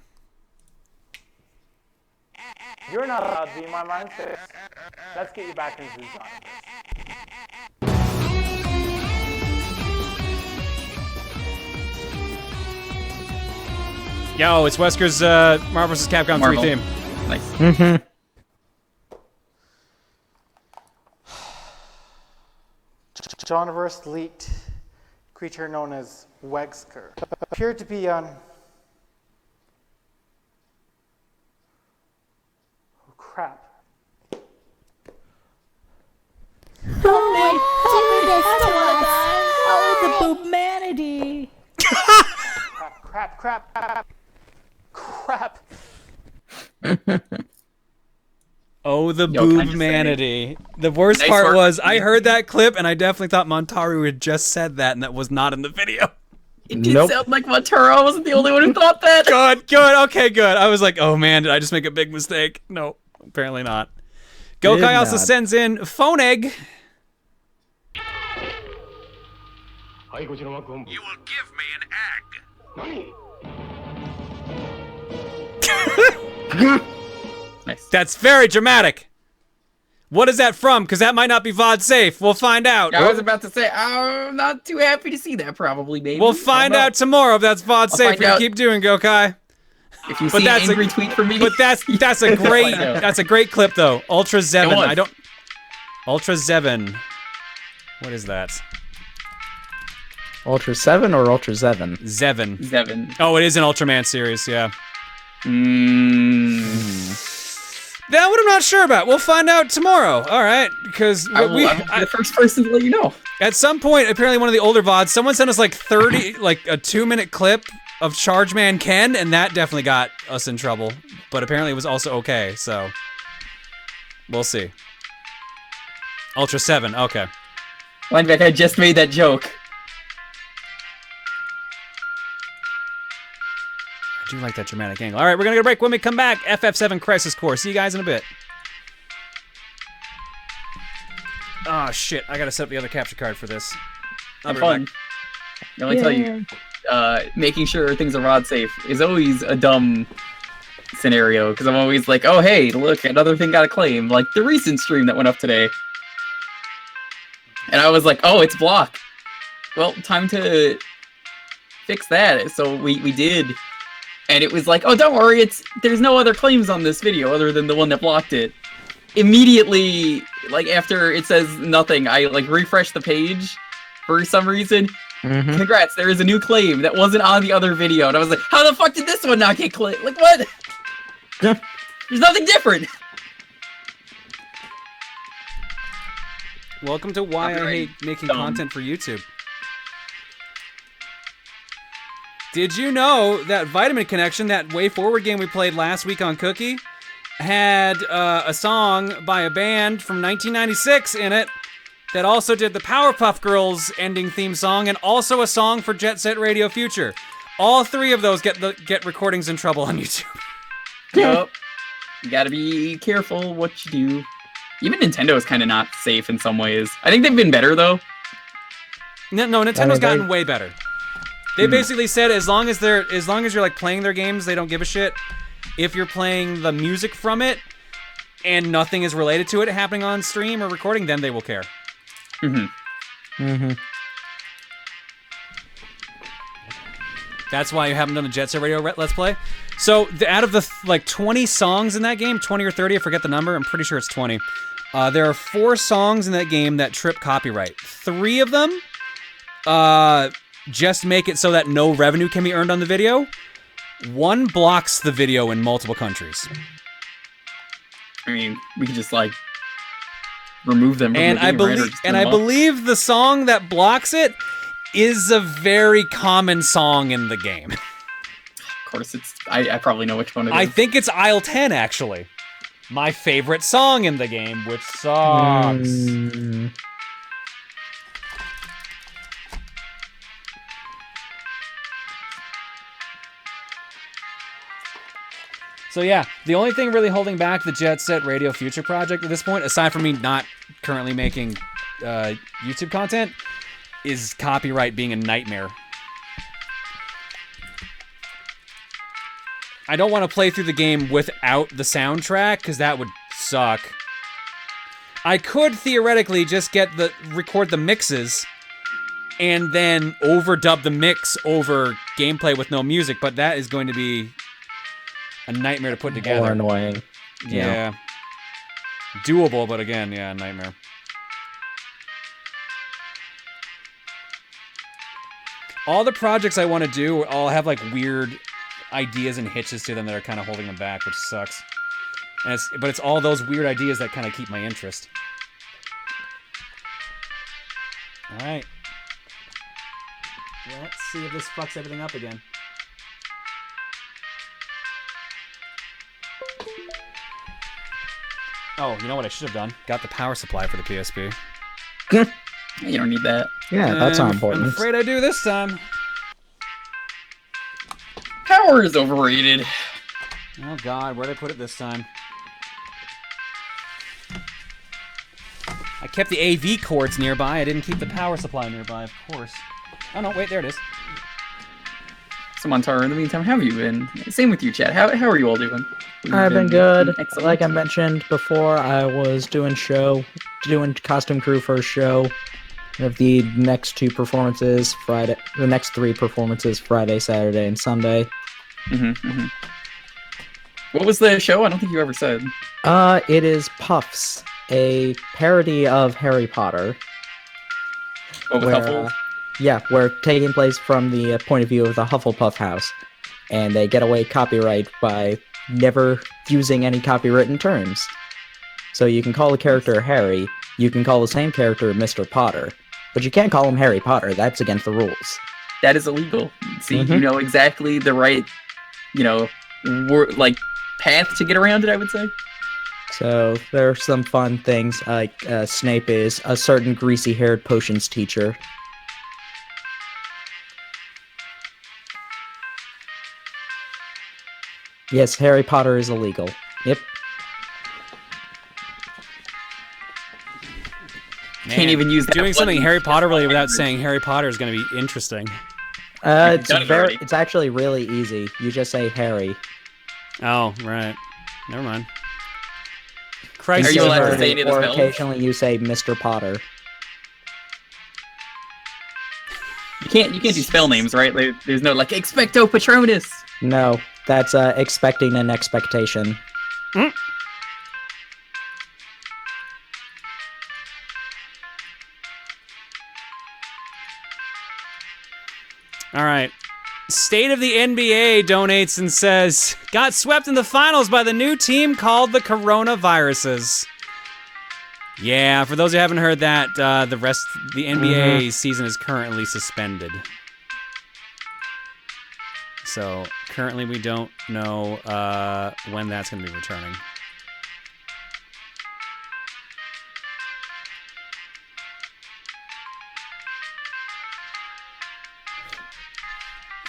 You're not allowed to be in my mindset. Let's get you back into the zone. Yo, it's Wesker's Marvel vs. Capcom 3 Marvel. theme. Nice. Mm-hmm. Genreverse leaked creature known as Wegsker appeared to be on. Oh crap! Oh, the boobmanity! Crap! Oh, the Yo, can I just boobmanity. The worst Nice part work. was, I heard that clip, and I definitely thought Montaru had just said that, and that was not in the video. It did Nope. sound like Montaro. I wasn't the only one who thought that. Good, okay, good. I was like, oh man, did I just make a big mistake? No, apparently not. Gokai Did also not. sends in Phone Egg. You will give me an egg. Nice. That's very dramatic. What is that from? Because that might not be VOD safe. We'll find out. I was about to say, I'm not too happy to see that, probably, maybe. We'll find out tomorrow if that's VOD safe. You keep doing, Gokai. If you see an angry tweet from me. But that's a great that's a great clip though. Ultra Zevin. Ultra Zevin. What is that? Ultra 7 or Ultra Zevin? Zevin. Zevin. Oh, it is an Ultraman series, yeah. That one I'm not sure about. We'll find out tomorrow. All right, because I'm the first person to let you know. At some point, apparently one of the older VODs, someone sent us like 30, like a 2-minute clip of Chargeman Ken, and that definitely got us in trouble. But apparently it was also okay, so we'll see. Ultra 7, okay. Linebacker, I just made that joke. I do like that dramatic angle. All right, we're gonna go to break. When we come back, FF7 Crisis Core. See you guys in a bit. Oh shit! I gotta set up the other capture card for this. Have fun. Let me tell you, making sure things are VOD safe is always a dumb scenario because I'm always like, oh hey, look, another thing got a claim, like the recent stream that went up today, and I was like, oh, it's blocked. Well, time to fix that. So we did. And it was like, oh, don't worry, there's no other claims on this video other than the one that blocked it. Immediately, like after it says nothing, I like refresh the page for some reason. Congrats, there is a new claim that wasn't on the other video. And I was like, how the fuck did this one not get claimed? Like, what? There's nothing different. Welcome to Why I Hate Making Content for YouTube. Did you know that Vitamin Connection, that Way Forward game we played last week on Cookie, had a song by a band from 1996 in it that also did the Powerpuff Girls ending theme song and also a song for Jet Set Radio Future. All three of those get recordings in trouble on YouTube. Yep. You gotta be careful what you do. Even Nintendo is kind of not safe in some ways. I think they've been better though. No, Nintendo's gotten way better. They basically said as long as you're like playing their games, they don't give a shit. If you're playing the music from it and nothing is related to it happening on stream or recording, then they will care. That's why you haven't done the Jet Set Radio Let's Play. So out of the like 20 songs in that game, 20 or 30, I forget the number. I'm pretty sure it's 20. There are 4 songs in that game that trip copyright. 3 of them, just make it so that no revenue can be earned on the video. 1 blocks the video in multiple countries. I mean, we could just like remove them from and the game, I believe the song that blocks it is a very common song in the game. Of course, I probably know which one it is. I think it's Aisle 10 actually. My favorite song in the game, which sucks. So yeah, the only thing really holding back the Jet Set Radio Future project at this point, aside from me not currently making YouTube content, is copyright being a nightmare. I don't want to play through the game without the soundtrack, because that would suck. I could theoretically just record the mixes and then overdub the mix over gameplay with no music, but that is going to be a nightmare to put together. More annoying. Yeah. Doable, but again, yeah, nightmare. All the projects I want to do all have like weird ideas and hitches to them that are kind of holding them back, which sucks. And it's all those weird ideas that kind of keep my interest. All right. Let's see if this fucks everything up again. Oh, you know what I should have done? Got the power supply for the PSP. You don't need that. Yeah, that's not important. I'm afraid I do this time. Power is overrated. Oh god, where'd I put it this time? I kept the AV cords nearby. I didn't keep the power supply nearby, of course. Oh no, wait, there it is. So Montaro, in the meantime, how have you been? Same with you, Chad. How are you all doing? I've been good. Excellent. Like I mentioned before, I was doing costume crew for a show. Of the next 2 performances, the next 3 performances, Friday, Saturday, and Sunday. What was the show? I don't think you ever said. It is Puffs, a parody of Harry Potter. Oh, with Huffle? Where taking place from the point of view of the Hufflepuff house, and they get away copyright by never using any copywritten terms. So you can call the character Harry, you can call the same character Mr. Potter, but you can't call him Harry Potter. That's against the rules. That is illegal. See, you know exactly the right, path to get around it, I would say. So there are some fun things, like Snape is a certain greasy-haired potions teacher. Yes, Harry Potter is illegal. Yep. Man, can't even use that doing something one. Harry Potter related without saying Harry Potter is going to be interesting. It's actually really easy. You just say Harry. Oh, right. Never mind. Christ, Are you allowed to say any of the Or spells? occasionally you say Mr. Potter. You can't do spell names, right? There's no Expecto Patronus. No, that's expecting an expectation. All right. State of the NBA donates and says, got swept in the finals by the new team called the Coronaviruses. Yeah, for those who haven't heard that, the NBA season is currently suspended. So currently we don't know when that's going to be returning.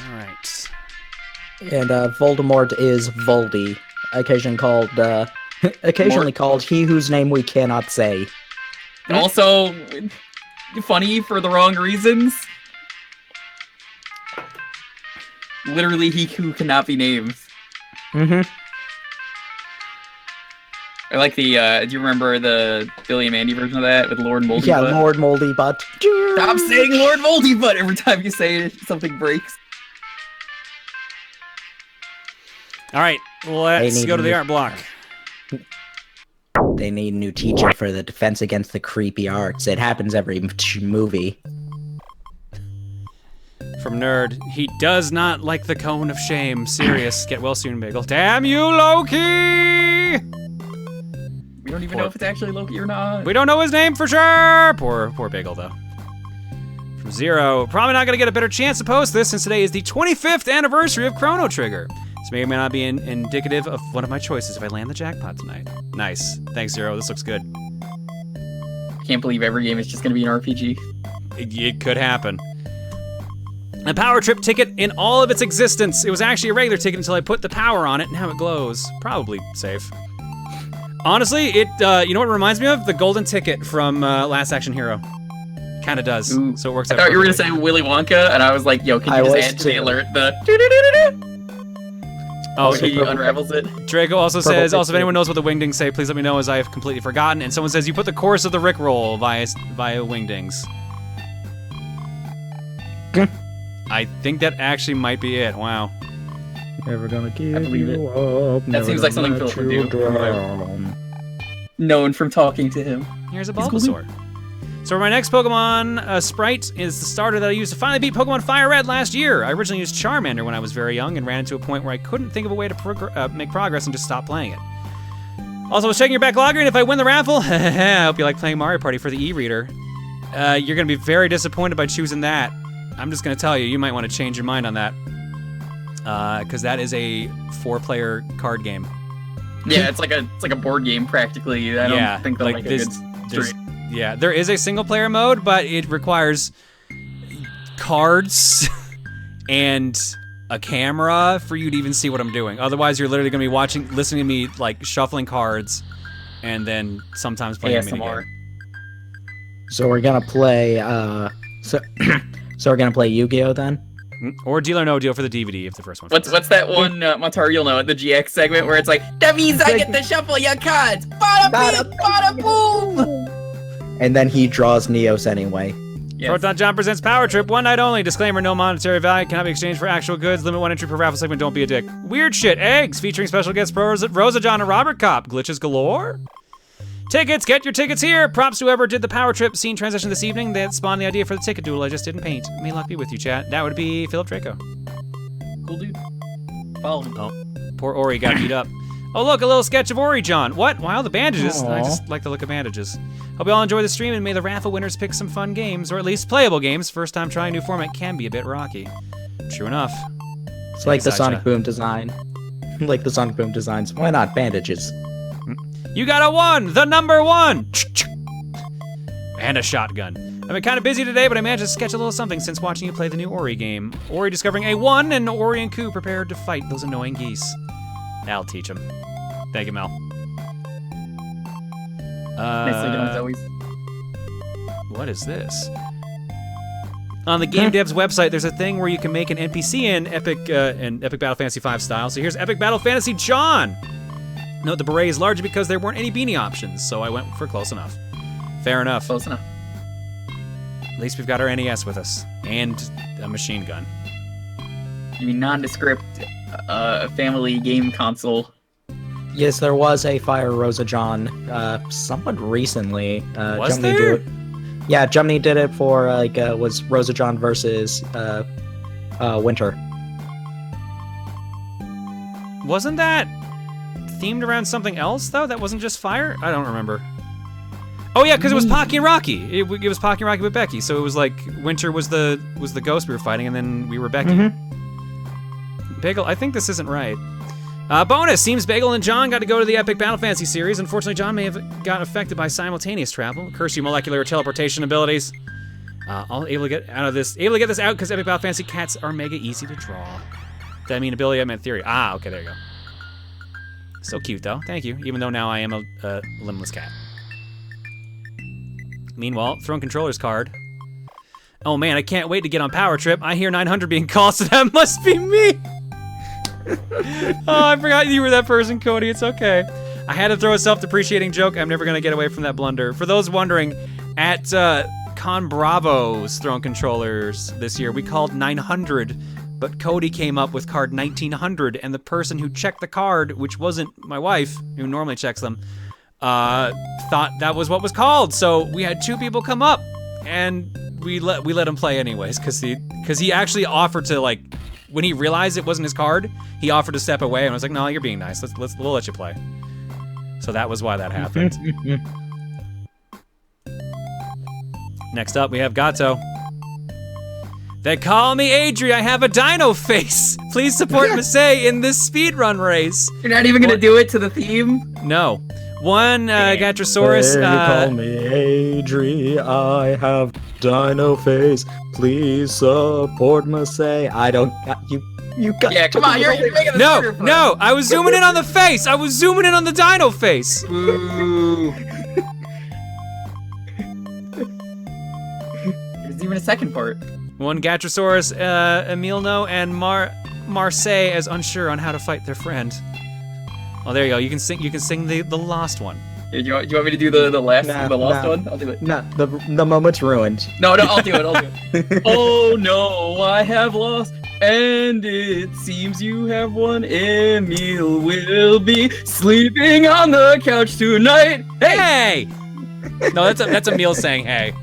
All right. And Voldemort is Voldy, occasionally called he whose name we cannot say. Also, funny for the wrong reasons. Literally, he who cannot be named. I like the, do you remember the Billy and Mandy version of that with Lord Moldy Yeah, Butt? Lord Moldy Butt. Stop saying Lord Moldy Butt every time you say it, something breaks. All right, let's go to the art block. They need a new teacher for the defense against the creepy arts. It happens every movie. From Nerd, he does not like the cone of shame. Serious. Get well soon, Bagel. Damn you, Loki! We don't even know if it's actually Loki or not. We don't know his name for sure. Poor Bagel, though. From Zero, probably not gonna get a better chance to post this since today is the 25th anniversary of Chrono Trigger. This may or may not be indicative of one of my choices if I land the jackpot tonight. Nice. Thanks, Zero. This looks good. Can't believe every game is just gonna be an RPG. It could happen. A power trip ticket in all of its existence. It was actually a regular ticket until I put the power on it. Now it glows. Probably safe. Honestly, you know what it reminds me of? The golden ticket from Last Action Hero. Kind of does. Ooh. So it works out. I thought you were gonna say Willy Wonka, and I was like, yo, can you just add to the alert the Oh, he unravels it? Draco also says, also if anyone knows what the wingdings say, please let me know as I have completely forgotten. And someone says, you put the chorus of the Rickroll via wingdings. I think that actually might be it. Wow. Never gonna give I believe you it. up. That seems like something Philip would do. Known from talking to him. Here's a He's Bulbasaur. So my next Pokemon sprite is the starter that I used to finally beat Pokemon Fire Red last year. I originally used Charmander when I was very young and ran into a point where I couldn't think of a way to make progress and just stopped playing it. Also, I was checking your backlog, and if I win the raffle, I hope you like playing Mario Party for the e-reader. You're gonna be very disappointed by choosing that. I'm just gonna tell you, you might want to change your mind on that. Because that is a 4-player card game. Yeah, it's like a board game practically. I don't think they'll make a good stream. Yeah, there is a single-player mode, but it requires cards and a camera for you to even see what I'm doing. Otherwise, you're literally gonna be listening to me like shuffling cards, and then sometimes playing a minigame. So we're gonna play. So we're gonna play Yu-Gi-Oh then. Or Deal or No Deal for the DVD if the first one. What's that one, Montar, you'll know it, the GX segment where it's like, that means I get to shuffle your cards! Bada bing, bada boom! And then he draws Neos anyway. Yes. Proton John presents Power Trip, one night only. Disclaimer, no monetary value, cannot be exchanged for actual goods. Limit 1 entry per raffle segment, don't be a dick. Weird Shit, Eggs, featuring special guests Rosa John and Robert Kopp. Glitches galore. Tickets, get your tickets here. Props to whoever did the Power Trip scene transition this evening. They had spawned the idea for the ticket duel I just didn't paint. May luck be with you, chat. That would be Philip Draco. Cool dude. Follow him. Oh, poor Ori got beat up. Oh look, a little sketch of Ori John. What? Wow, the bandages. Aww. I just like the look of bandages. Hope you all enjoy the stream and may the raffle winners pick some fun games, or at least playable games. First time trying a new format can be a bit rocky. True enough. It's like the Thanks, Sonic Acha. Boom design. Like the Sonic Boom designs. Why not bandages? You got a 1, the number 1! And a shotgun. I've been kind of busy today, but I managed to sketch a little something since watching you play the new Ori game. Ori discovering a 1 and Ori and Ku prepared to fight those annoying geese. I'll teach him. Thank you, Mel. Nicely done as always. What is this? On the Game Dev's website, there's a thing where you can make an NPC in Epic Battle Fantasy V style. So here's Epic Battle Fantasy John. Note the beret is largely because there weren't any beanie options, so I went for close enough. Fair enough. Close enough. At least we've got our NES with us and a machine gun. You mean nondescript family game console? Yes, there was a Fire Rosa John somewhat recently. Was Jumney there? Yeah, Jumney did it for was Rosa John versus Winter. Wasn't that themed around something else though? That wasn't just fire? I don't remember. Oh yeah, because it was Pocky and Rocky. It was Pocky and Rocky with Becky. So it was like Winter was the ghost we were fighting, and then we were Becky. Bagel, I think this isn't right. Bonus, seems Bagel and John got to go to the Epic Battle Fantasy series. Unfortunately, John may have got affected by simultaneous travel. Curse you, molecular teleportation abilities. I'll able to get this out because Epic Battle Fantasy cats are mega easy to draw. Did I mean ability? I meant theory. Ah, okay, there you go. So cute though, thank you. Even though now I am a limbless cat. Meanwhile, throwing controller's card. Oh man, I can't wait to get on Power Trip. I hear 900 being called, so that must be me. Oh, I forgot you were that person, Cody. It's okay. I had to throw a self-depreciating joke. I'm never gonna get away from that blunder. For those wondering, at Con Bravo's throwing controllers this year, we called 900, but Cody came up with card 1900, and the person who checked the card, which wasn't my wife, who normally checks them, thought that was what was called. So we had 2 people come up, and we let him play anyways, because he actually offered to, like, when he realized it wasn't his card, he offered to step away, and I was like, no, you're being nice. We'll let you play. So that was why that happened. Next up, we have Gato. They call me Adri, I have a dino face. Please support Masay in this speedrun race. You're not even gonna do it to the theme? No. One Gatrosaurus. They call me Adri, I have dino face. Please support Masay. I don't. You got. Yeah, come on, you're making this harder for No, us. I was zooming in on the face. I was zooming in on the dino face. Ooh. There's even a second part. One Gatrosaurus, Emilno, and Marseille as unsure on how to fight their friend. Oh, there you go. You can sing the lost one. Do you want me to do the last Nah, lost nah. one? I'll do it. No, the moment's ruined. No, I'll do it. Oh no, I have lost, and it seems you have won. Emil will be sleeping on the couch tonight. Hey! No, that's Emil saying hey.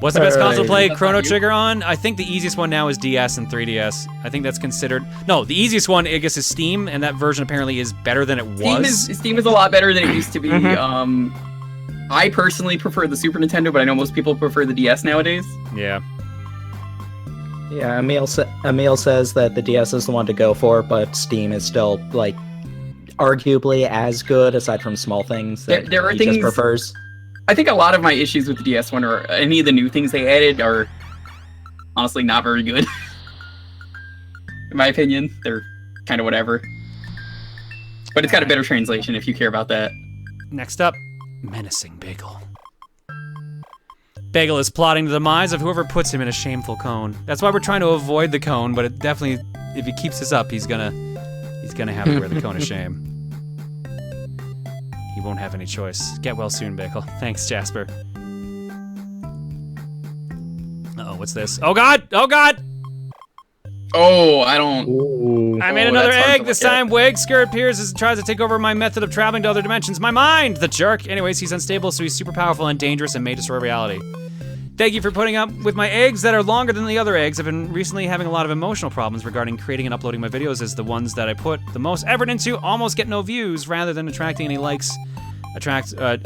What's the best console to play Chrono Trigger on? I think the easiest one now is DS and 3DS. I think that's considered... No, the easiest one, I guess, is Steam, and that version apparently is better than it was. Steam is a lot better than it used to be. I personally prefer the Super Nintendo, but I know most people prefer the DS nowadays. Yeah. Yeah, Emil says that the DS is the one to go for, but Steam is still, like, arguably as good, aside from small things that There are he things just prefers. I think a lot of my issues with the DS one, or any of the new things they added, are honestly not very good. In my opinion, they're kind of whatever. But it's got a better translation if you care about that. Next up, Menacing Bagel. Bagel is plotting the demise of whoever puts him in a shameful cone. That's why we're trying to avoid the cone, but it definitely, if he keeps this up, he's gonna have to wear the cone of shame. He won't have any choice. Get well soon, Bagel. Thanks, Jasper. Uh-oh, what's this? Oh God! Oh God! Oh, I don't. Ooh. I made Oh, another that's hard egg. to This look at. time, Wegsker appears as tries to take over my method of traveling to other dimensions. My mind, the jerk. Anyways, he's unstable, so he's super powerful and dangerous and may destroy reality. Thank you for putting up with my eggs that are longer than the other eggs. I've been recently having a lot of emotional problems regarding creating and uploading my videos, as the ones that I put the most effort into almost get no views, rather than attracting any likes. It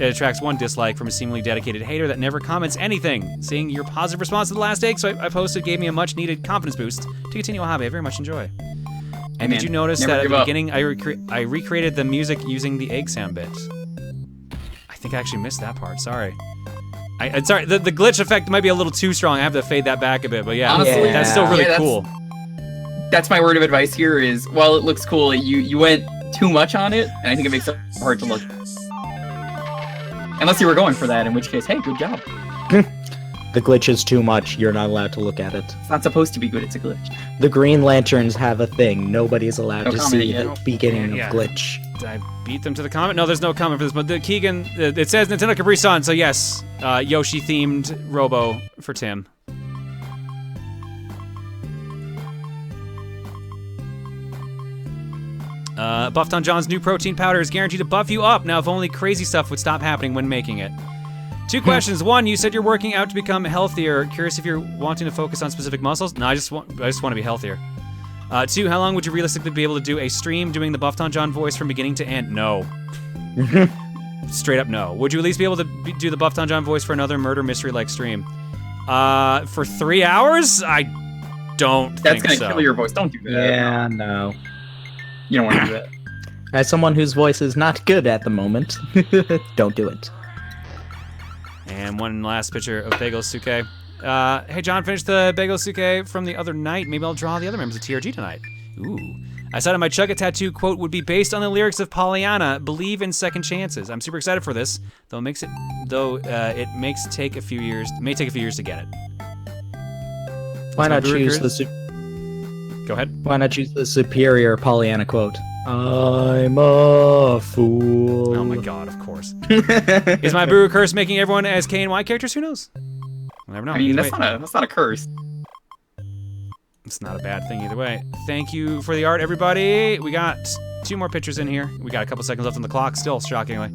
attracts one dislike from a seemingly dedicated hater that never comments anything. Seeing your positive response to the last egg I posted gave me a much needed confidence boost to continue a hobby I very much enjoy. And did you notice that at the beginning I recreated the music using the egg sound bit? I think I actually missed that part, sorry. Sorry, the glitch effect might be a little too strong. I have to fade that back a bit, but yeah, Honestly, that's still really cool. That's my word of advice here is, while it looks cool, you went too much on it, and I think it makes it hard to look. Unless you were going for that, in which case, hey, good job. The glitch is too much. You're not allowed to look at it. It's not supposed to be good, it's a glitch. The Green Lanterns have a thing. Nobody's allowed No to comment see yet. the beginning Yeah. of glitch. Did I beat them to the comment? No, there's no comment for this, but the Keegan, it says Nintendo Capri Sun, so yes, Yoshi-themed Robo for Tim. Buffed on John's new protein powder is guaranteed to buff you up. Now, if only crazy stuff would stop happening when making it. 2 questions. 1, you said you're working out to become healthier. Curious if you're wanting to focus on specific muscles? No, I just want to be healthier. 2, how long would you realistically be able to do a stream doing the Buffed on John voice from beginning to end? No. Straight up no. Would you at least be able to do the Buffed on John voice for another murder mystery-like stream? For 3 hours? I don't think so. That's gonna kill your voice. Don't do that. Yeah, no. You don't want to do that. As someone whose voice is not good at the moment, don't do it. And one last picture of Bagel Suke. Hey John, finished the Bagel Suke from the other night. Maybe I'll draw the other members of TRG tonight. Ooh. I said on my Chugga tattoo quote would be based on the lyrics of Pollyanna, believe in second chances. I'm super excited for this, though it may take a few years to get it. Why not choose Go ahead. Why not choose the superior Pollyanna quote? I'm a fool. Oh my god, of course. Is my Buru curse making everyone as K and Y characters? Who knows? We'll never know. I mean, Either that's way, not a curse. it's not a bad thing either way. Thank you for the art, everybody. We got 2 more pictures in here. We got a couple seconds left on the clock still, shockingly.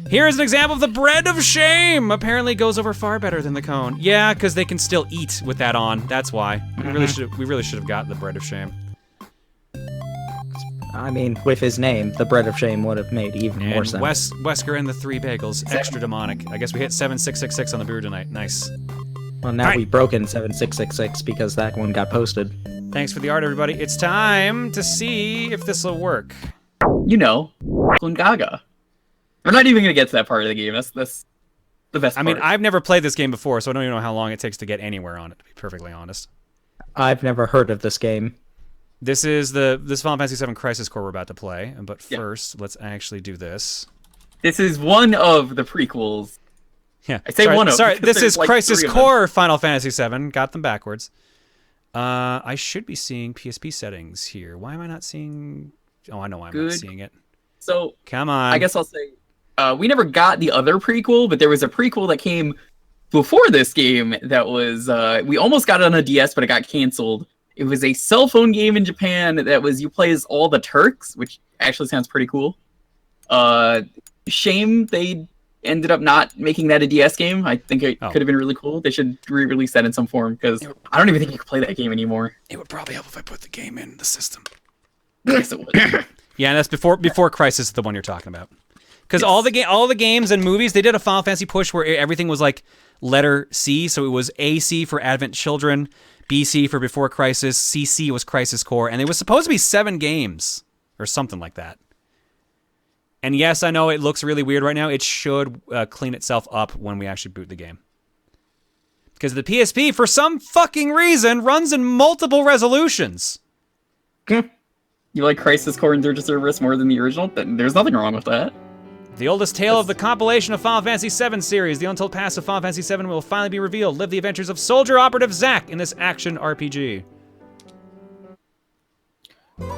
Here is an example of the bread of shame. Apparently goes over far better than the cone. Yeah, because they can still eat with that on. That's why. We really should have got the bread of shame. I mean, with his name, the bread of shame would have made even more And sense. Wesker and the 3 bagels, extra demonic. I guess we hit 7666 on the brew tonight. Nice. Well, now Alright. we've broken 7666 because that one got posted. Thanks for the art, everybody. It's time to see if this will work. You know, Gaga. We're not even gonna get to that part of the game. That's the best I part. mean, I've never played this game before, so I don't even know how long it takes to get anywhere on it, to be perfectly honest. I've never heard of this game. This is this Final Fantasy VII Crisis Core we're about to play, but first, let's actually do this. This is one of the prequels. Yeah, I say one of. Sorry, because this there's is like Crisis 3 of them. Core Final Fantasy VII. Got them backwards. I should be seeing PSP settings here. Why am I not seeing? Oh, I know why I'm not seeing it. So Come on. I guess I'll say we never got the other prequel, but there was a prequel that came before this game that was we almost got it on a DS, but it got canceled. It was a cell phone game in Japan that was you play as all the Turks, which actually sounds pretty cool. Shame they ended up not making that a DS game. I think it could have been really cool. They should re-release that in some form, because I don't even think you can play that game anymore. It would probably help if I put the game in the system. Yes, it would. Yeah, and that's before Crisis, the one you're talking about. Because all the games and movies, they did a Final Fantasy push where everything was like letter C, so it was AC for Advent Children, BC for Before Crisis, CC was Crisis Core, and it was supposed to be 7 games or something like that. And yes, I know it looks really weird right now. It should clean itself up when we actually boot the game. Because the PSP, for some fucking reason, runs in multiple resolutions. You like Crisis Core and Dirge of Cerberus more than the original? Then there's nothing wrong with that. The oldest tale of the compilation of Final Fantasy VII series, the untold past of Final Fantasy VII will finally be revealed. Live the adventures of Soldier Operative Zack in this action RPG.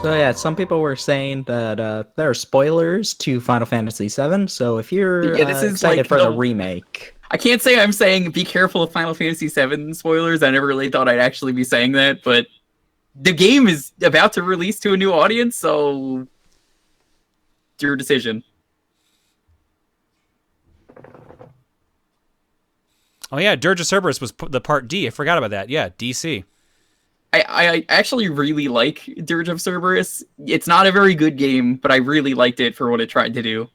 So yeah, some people were saying that there are spoilers to Final Fantasy VII. So if you're Yeah, this is excited like for the the- remake, I can't say I'm saying be careful of Final Fantasy VII spoilers. I never really thought I'd actually be saying that, but the game is about to release to a new audience, so it's your decision. Oh yeah, Dirge of Cerberus was the part D. I forgot about that. Yeah, DC. I actually really like Dirge of Cerberus. It's not a very good game, but I really liked it for what it tried to do.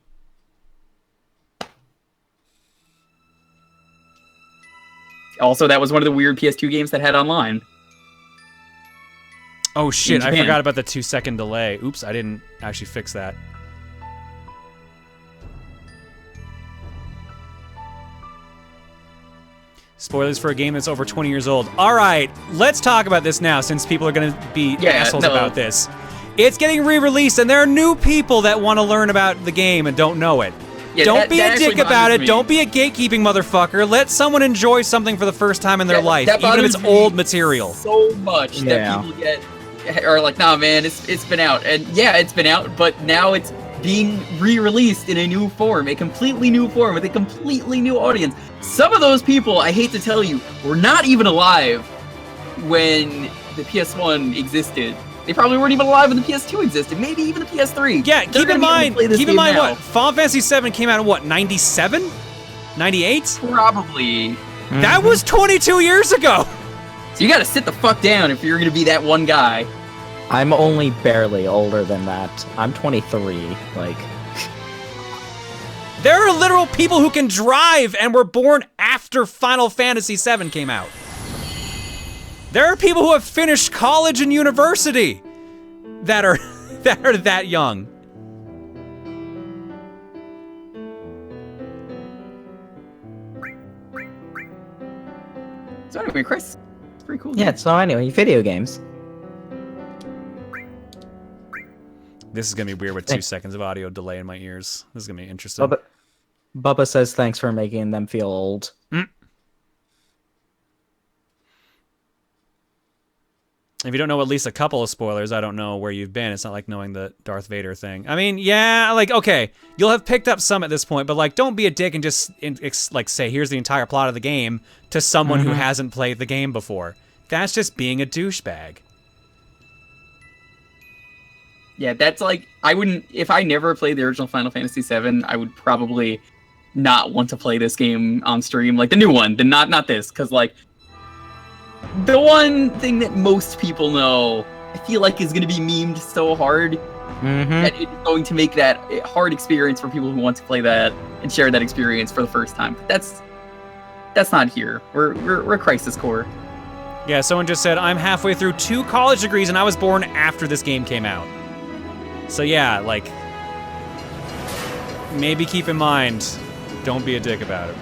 Also, that was one of the weird PS2 games that had online. Oh shit, I Japan. forgot about the 2-second delay. Oops, I didn't actually fix that. Spoilers for a game that's over 20 years old. All right, let's talk about this now since people are going to be assholes about this. It's getting re-released and there are new people that want to learn about the game and don't know it. Yeah, don't be that a dick actually about it. bothers me. Don't be a gatekeeping motherfucker. Let someone enjoy something for the first time in their life, that even if it's bothers me old material. So much that people are like, nah, man, it's been out, and yeah, it's been out, but now it's being re-released in a new form, a completely new form with a completely new audience. Some of those people, I hate to tell you, were not even alive when the PS1 existed. They probably weren't even alive when the PS2 existed. Maybe even the PS3. Yeah, They're keep in gonna be able to mind play this game now. what? Final Fantasy VII came out in what, 97? 98? Probably. That was 22 years ago! So you gotta sit the fuck down if you're gonna be that one guy. I'm only barely older than that. I'm 23. Like, There are literal people who can drive and were born after Final Fantasy VII came out. There are people who have finished college and university that are that young. So anyway, Chris, it's pretty cool. yeah. So anyway, video games. This is gonna be weird with 2 seconds of audio delay in my ears. This is gonna be interesting. Bubba says thanks for making them feel old. If you don't know at least a couple of spoilers, I don't know where you've been. It's not like knowing the Darth Vader thing. I mean, yeah, like, okay, you'll have picked up some at this point, but like, don't be a dick and just like say, here's the entire plot of the game to someone who hasn't played the game before. That's just being a douchebag. Yeah, that's like, I wouldn't, if I never played the original Final Fantasy VII, I would probably not want to play this game on stream, like the new one, not this, because like, the one thing that most people know, I feel like is going to be memed so hard that it's going to make that a hard experience for people who want to play that and share that experience for the first time. But that's not here. We're Crisis Core. Yeah, someone just said, I'm halfway through 2 college degrees and I was born after this game came out. So yeah, like, maybe keep in mind, don't be a dick about it.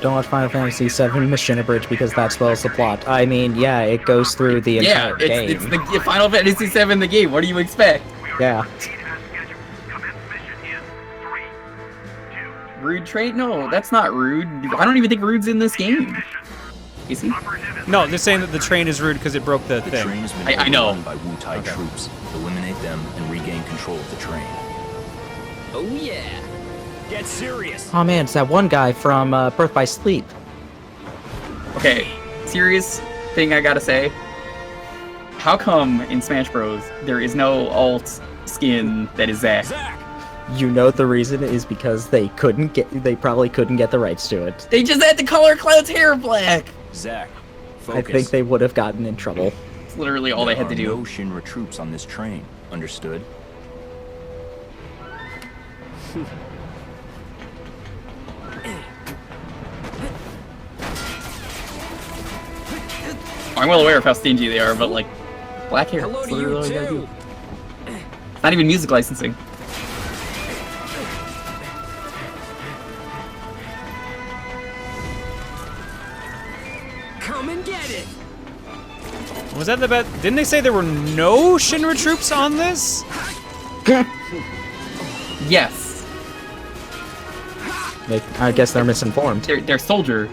Don't watch Final Fantasy VII Mission Abridged because that spoils the plot. I mean, yeah, it goes through the entire game. It's the Final Fantasy VII, the game. What do you expect? Yeah. Rude trait? No, that's not rude. I don't even think Rude's in this game. Is he? No, they're saying that the train is rude because it broke the thing. train has been I know. overrun by Wu-Tai troops. Eliminate them and regain control of the train. Oh yeah. Get serious. Oh man, it's that one guy from Birth by Sleep. Okay, serious thing I gotta say. How come in Smash Bros. There is no alt skin that is Zack? You know the reason is because they probably couldn't get the rights to it. They just had to color Cloud's hair black! Zack, I focus. think they would have gotten in trouble. It's literally all they had to There are do. no Shinra troops on this train. Understood? I'm well aware of how stingy they are, but like, black hair. Hello It's to you literally all you gotta too. do. It's not even music licensing. Come and get it. Was that the bet? Didn't they say there were no Shinra troops on this? Yes. I guess they're misinformed. They're soldier.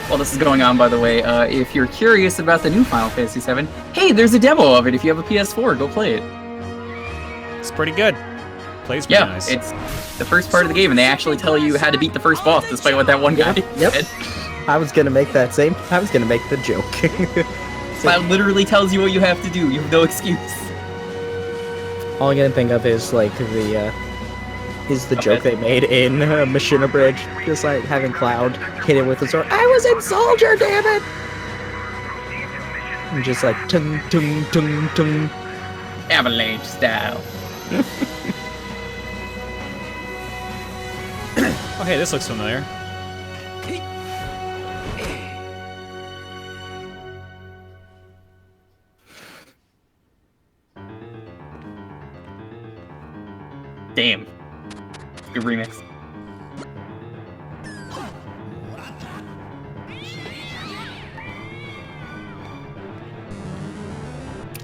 While this is going on, by the way, if you're curious about the new Final Fantasy VII, hey, there's a demo of it. If you have a PS4, go play it. It's pretty good. Plays pretty nice. It's the first part of the game, and they actually tell you how to beat the first boss, despite what that one guy said. I was gonna make the joke. Cloud literally tells you what you have to do. You have no excuse. All I'm gonna think of is like the joke they made in Machina Bridge, just like having Cloud hit it with a sword. I was in Soldier, damn it! And just like tung tung tung tung. Avalanche style. Oh, hey, this looks familiar. Damn. Good remix.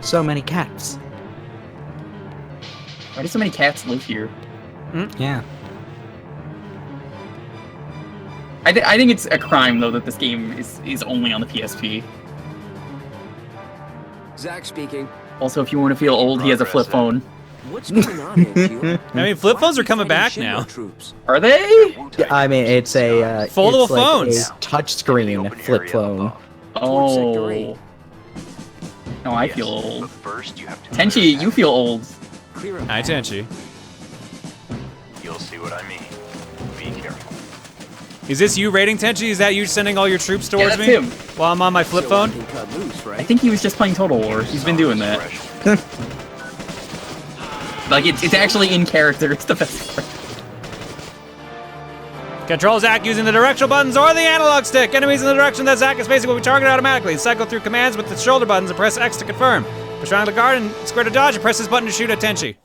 So many cats. Why do so many cats live here? Yeah. I think it's a crime, though, that this game is only on the PSP. Zach speaking. Also, if you want to feel old, he has a flip phone. What's going on, HQ? I mean, flip phones are coming back now. Troops. Are they? Yeah, I mean, it's a foldable it's like phones. a touchscreen flip phone. Oh. No, I feel old. Tenchi, you feel old. Hi, Tenchi. You'll see what I mean. Be careful. Is this you raiding Tenchi? Is that you sending all your troops towards that's me? him. While I'm on my flip phone? I think he was just playing Total War. He's been doing that. Like, it's actually in character. It's the best part. Control Zack using the directional buttons or the analog stick. Enemies in the direction that Zack is facing will be targeted automatically. Cycle through commands with the shoulder buttons and press X to confirm. Push triangle to guard and square to dodge and press this button to shoot at Tenchi.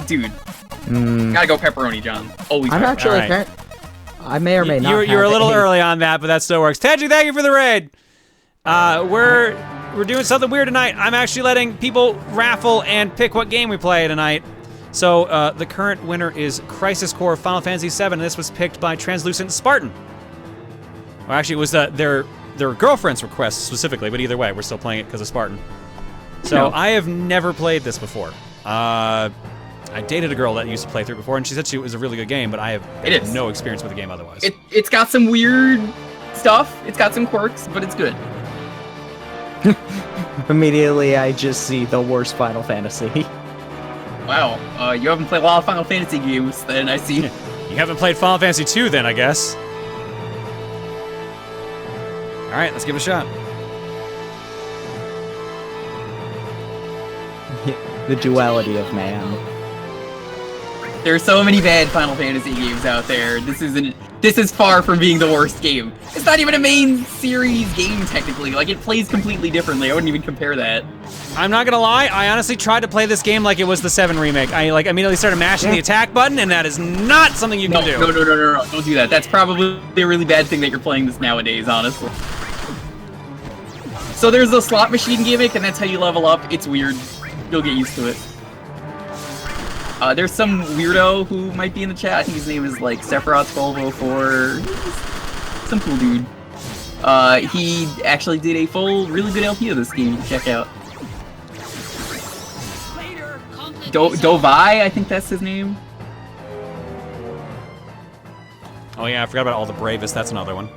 Dude. Gotta go pepperoni, John. Always. I'm actually. Alright. I may or may not. You're a have little early on that, but that still works. Tenchi, thank you for the raid. We're doing something weird tonight. I'm actually letting people raffle and pick what game we play tonight. So the current winner is Crisis Core Final Fantasy VII. And this was picked by Translucent Spartan. Or actually, it was their girlfriend's request specifically, but either way, we're still playing it because of Spartan. So I have never played this before. I dated a girl that used to play through before, and she said it was a really good game, but I have no experience with the game otherwise. It's got some weird stuff. It's got some quirks, but it's good. Immediately, I just see the worst Final Fantasy. Wow, you haven't played a lot of Final Fantasy games, then I see. You haven't played Final Fantasy 2 then, I guess. Alright, let's give it a shot. The duality of man. There are so many bad Final Fantasy games out there. This is far from being the worst game. It's not even a main series game technically. Like it plays completely differently. I wouldn't even compare that. I'm not gonna lie, I honestly tried to play this game like it was the 7 remake. I immediately started mashing the attack button, and that is not something you can do. No, don't do that. That's probably a really bad thing that you're playing this nowadays, honestly. So there's a slot machine gimmick, and that's how you level up. It's weird. You'll get used to it. There's some weirdo who might be in the chat. I think his name is like Sephiroth1204. Some cool dude. He actually did a full, really good LP of this game. You can check out. Dovai, I think that's his name. Oh yeah, I forgot about All the Bravest. That's another one.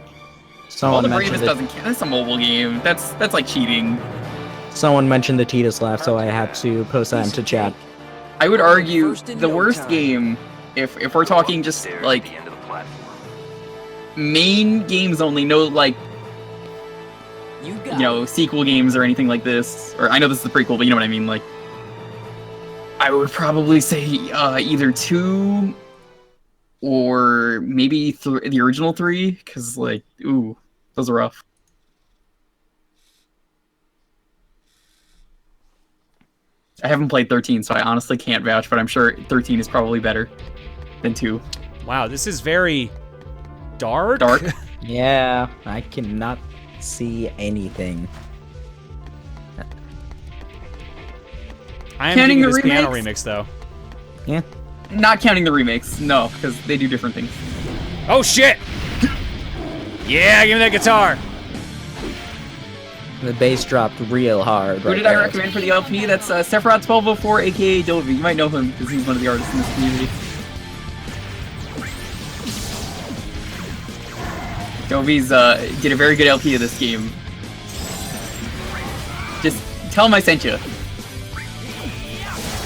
All the Bravest doesn't count. That's a mobile game. That's like cheating. Someone mentioned the Tidus laugh, so I had to post that into chat. I would argue the worst game, if we're talking just like main games only, no like sequel games or anything like this. Or I know this is the prequel, but you know what I mean. Like I would probably say either 2 or maybe the original 3, because like ooh, those are rough. I haven't played 13, so I honestly can't vouch, but I'm sure 13 is probably better than 2. Wow, this is very dark. Dark? Yeah, I cannot see anything. I am Counting digging the this piano remakes? remix, though. Yeah. Not counting the remakes, no, because they do different things. Oh, shit! Yeah, give me that guitar! The bass dropped real hard. Who did I recommend for the LP? That's Sephiroth1204, aka Dovey. You might know him because he's one of the artists in this community. Dovey's did a very good LP of this game. Just tell him I sent you.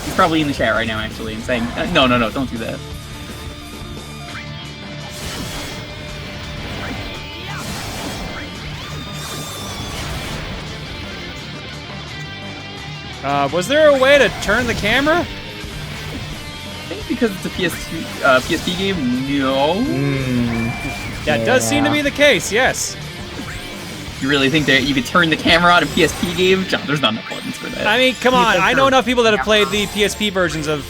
He's probably in the chat right now, actually, and saying, no, don't do that. Was there a way to turn the camera? I think because it's a PSP game, no. That does seem to be the case, yes. You really think that you could turn the camera on a PSP game? John, there's not enough buttons for that. I mean, come on. I know enough people that have played the PSP versions of,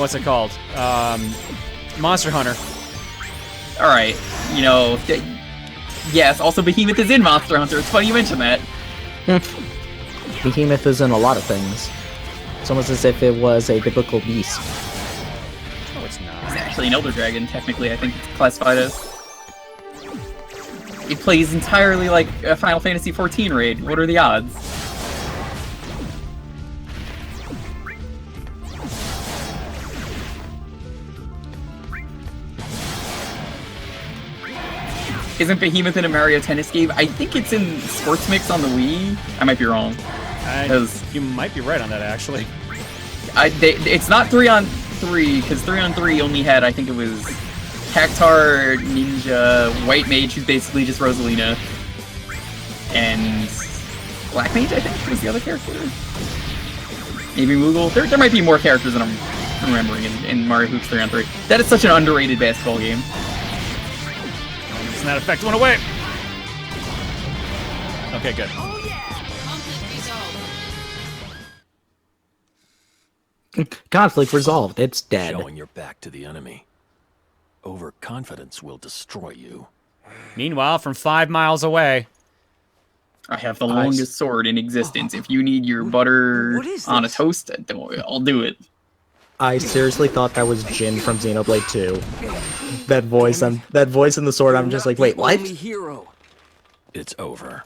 what's it called? Monster Hunter. Alright, yes, also Behemoth is in Monster Hunter. It's funny you mentioned that. Behemoth is in a lot of things. It's almost as if it was a biblical beast. No, it's not. It's actually an Elder Dragon, technically, I think it's classified as. It plays entirely like a Final Fantasy XIV raid. What are the odds? Isn't Behemoth in a Mario Tennis game? I think it's in Sports Mix on the Wii. I might be wrong. You might be right on that, actually. It's not 3-on-3, because 3-on-3 only had, I think it was Cactar, Ninja, White Mage, who's basically just Rosalina, and Black Mage, I think, was the other character. Maybe Moogle. There might be more characters than I'm remembering in Mario Hoops 3-on-3. That is such an underrated basketball game. Doesn't that effect went away? Okay, good. Conflict resolved. It's dead. Showing your back to the enemy. Overconfidence will destroy you. Meanwhile, from 5 miles away. I have the longest sword in existence. If you need your butter on a toast, I'll do it. I seriously thought that was Jin from Xenoblade 2. That voice in the sword, I'm just like, wait, what? It's over.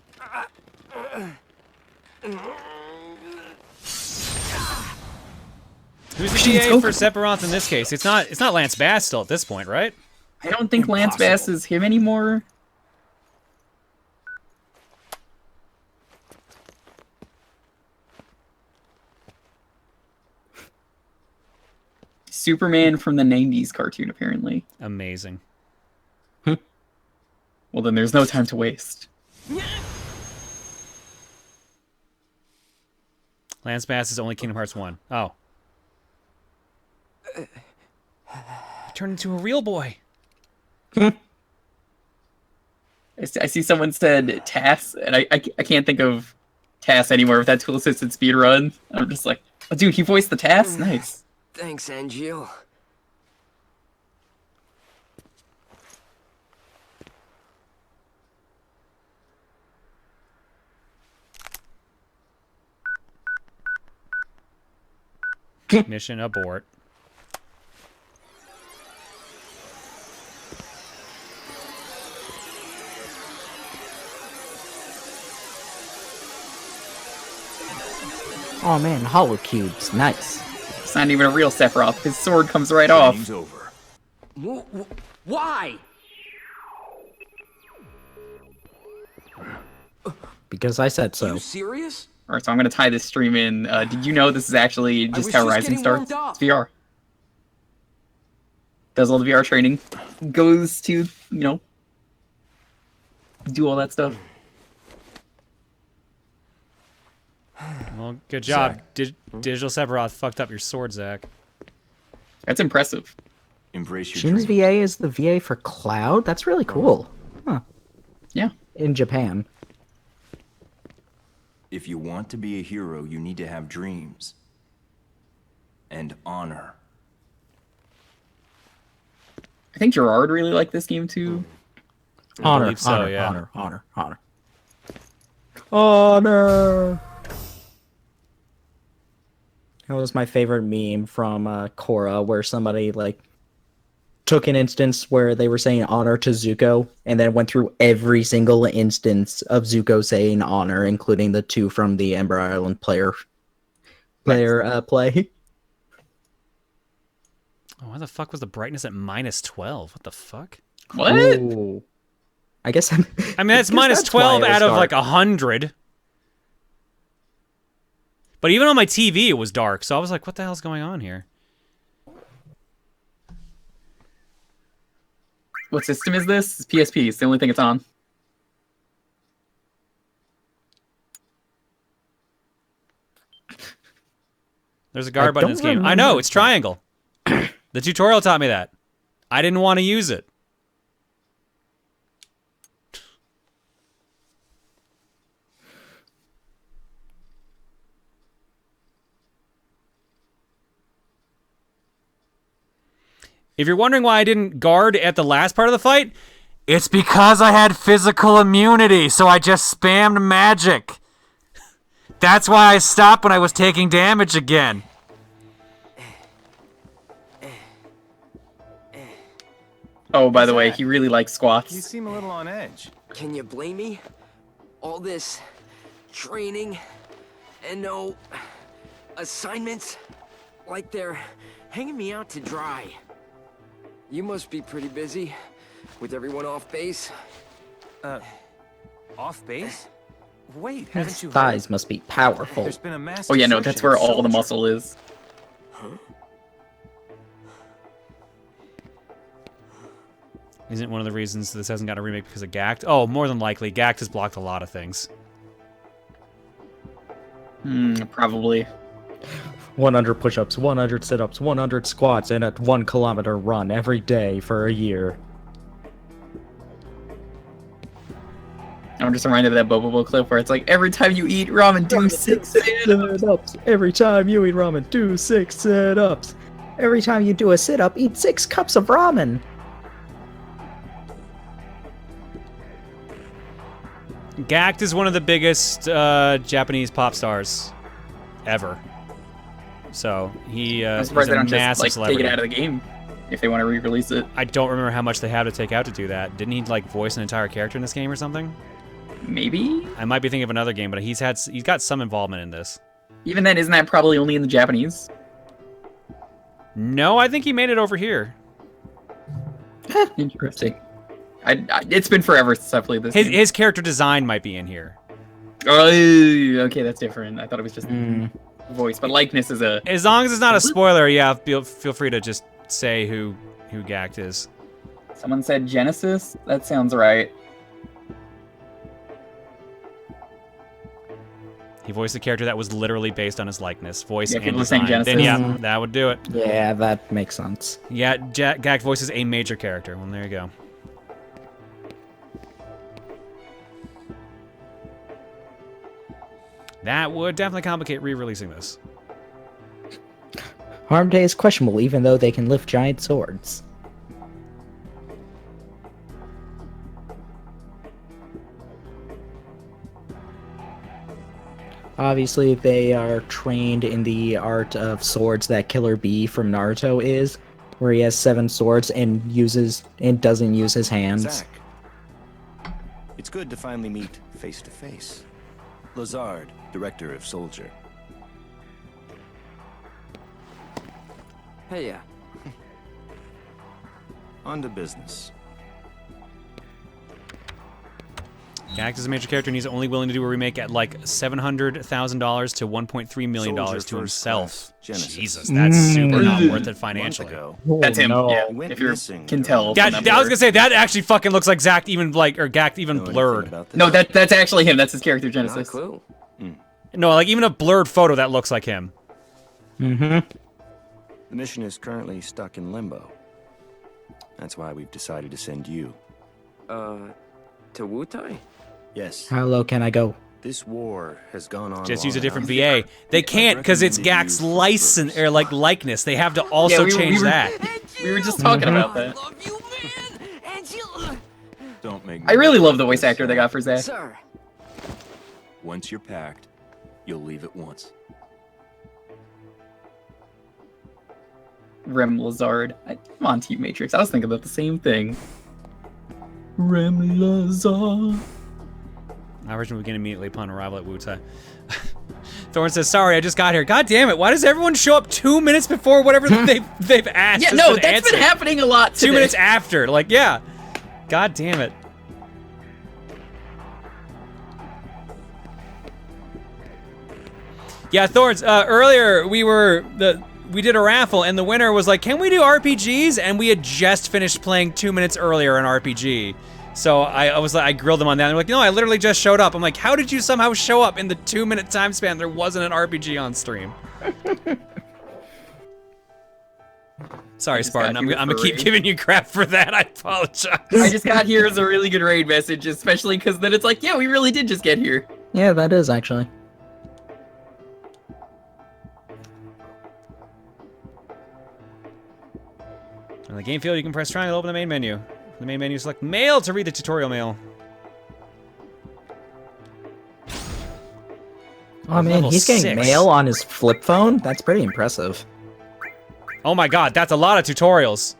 Who's the GA for Sephiroth in this case? It's not Lance Bass still at this point, right? I don't think Lance Bass is him anymore. Superman from the 90s cartoon, apparently. Amazing. Well, then there's no time to waste. Landmass is only Kingdom Hearts 1. Oh. He turned into a real boy. I see someone said TAS, and I can't think of TAS anymore with that tool-assisted speedrun. I'm just like, oh, dude, he voiced the TAS? Nice. Thanks, Angel. Mission abort. Oh man, hollow cubes, nice. It's not even a real Sephiroth. His sword comes right off. Training's over. Why? Because I said so. You serious? Alright, so I'm gonna tie this stream in. Did you know this is actually just how Rising starts? It's VR. Does all the VR training. Goes to, you know, do all that stuff. Well, good job. Digital Sephiroth fucked up your sword, Zach. That's impressive. Embrace your Shin's dreams. VA is the VA for Cloud? That's really cool. Huh. Yeah. In Japan. If you want to be a hero, you need to have dreams. And honor. I think Gerard really liked this game too. Honor, believe so, honor, yeah. honor, honor. Honor! That was my favorite meme from Korra, where somebody, like, took an instance where they were saying honor to Zuko, and then went through every single instance of Zuko saying honor, including the two from the Ember Island play. Oh, why the fuck was the brightness at -12? What the fuck? What? Ooh. I guess I mean, that's -12 out of like 100. But even on my TV, it was dark, so I was like, what the hell's going on here? What system is this? It's PSP. It's the only thing it's on. There's a guard button in this game. I know, it's triangle. The tutorial taught me that. I didn't want to use it. If you're wondering why I didn't guard at the last part of the fight, it's because I had physical immunity, so I just spammed magic. That's why I stopped when I was taking damage again. Oh, by the way, he really likes squats. You seem a little on edge. Can you blame me? All this training and no assignments, like they're hanging me out to dry. You must be pretty busy with everyone off base. Off base? Wait, His haven't you heard? thighs must be powerful. There's been a mass Oh yeah, no, that's insurrection where of all the soldiers. muscle is. Isn't one of the reasons this hasn't got a remake because of Gact? Oh, more than likely. Gact has blocked a lot of things. Probably. 100 push-ups, 100 sit-ups, 100 squats, and a 1 kilometer run every day for a year. I'm just reminded of that Bobobo clip where it's like, every time you eat ramen, do 6 sit-ups. Every time you eat ramen, do 6 sit-ups. Every time you do a sit-up, eat 6 cups of ramen. Gact is one of the biggest Japanese pop stars ever. So he I'm he's surprised they a don't just massive like celebrity. take it out of the game if they want to re-release it. I don't remember how much they have to take out to do that. Didn't he like voice an entire character in this game or something? Maybe? I might be thinking of another game, but he's got some involvement in this. Even then, isn't that probably only in the Japanese? No, I think he made it over here. Interesting. It's been forever since I played this game. His character design might be in here. Oh, okay, that's different. I thought it was just voice, but likeness is a... As long as it's not a spoiler, yeah, feel free to just say who Gact is. Someone said Genesis? That sounds right. He voiced a character that was literally based on his likeness, voice Yeah, and people were saying design. Then Genesis. yeah, that would do it. Yeah, that makes sense. Yeah, Gact voices a major character. Well, there you go. That would definitely complicate re-releasing this. Harm Day is questionable, even though they can lift giant swords. Obviously, they are trained in the art of swords that Killer B from Naruto is, where he has 7 swords and doesn't use his hands. Zach, it's good to finally meet face to face. Lazard, director of Soldier. Hey, yeah. On to business. Gact is a major character, and he's only willing to do a remake at like $700,000 to $1.3 million Soldier to First himself. Class, Genesis. Jesus, that's super not worth it financially. That's him. no. Yeah, Went if you missing can during tell. the- from Yeah, that I was blur. gonna say that actually fucking looks like Gact even Know blurred. anything about this? No, that's actually him. That's his character, Not a Genesis. clue. No, like even a blurred photo that looks like him. Mm-hmm. The mission is currently stuck in limbo. That's why we've decided to send you. To Wutai? Yes, How low can I go? this war has gone on. Just long use a different enough. VA. They can't because it's recommended Gact's you license first. or like likeness. They have to also we change were- that. We were just talking about I that. love you, man! And you... Don't make. I really love the voice actor they got for Zack. Sir. Once you're packed, you'll leave at once. Rem Lazard. Come on, Team Matrix. I was thinking about the same thing. Rem Lazard. I originally begin immediately upon arrival at Wutai. Thorn says, "Sorry, I just got here." God damn it! Why does everyone show up 2 minutes before whatever they've asked? Yeah, has no, been that's answered? been happening a lot today. 2 minutes after, like, yeah. God damn it. Yeah, Thorns. Earlier we did a raffle, and the winner was like, "Can we do RPGs?" And we had just finished playing 2 minutes earlier an RPG. So I was like, I grilled them on that. And they're like, "No, I literally just showed up." I'm like, "How did you somehow show up in the 2 minute time span? There wasn't an RPG on stream." Sorry, just Spartan. got I'm here gonna for keep raid. giving you crap for that. I apologize. I just got here as a really good raid message, especially because then it's like, yeah, we really did just get here. Yeah, that is actually. On the game field, you can press triangle to open the main menu. From the main menu, select Mail to read the tutorial mail. Oh man, Level he's getting 6. mail on his flip phone? That's pretty impressive. Oh my god, that's a lot of tutorials.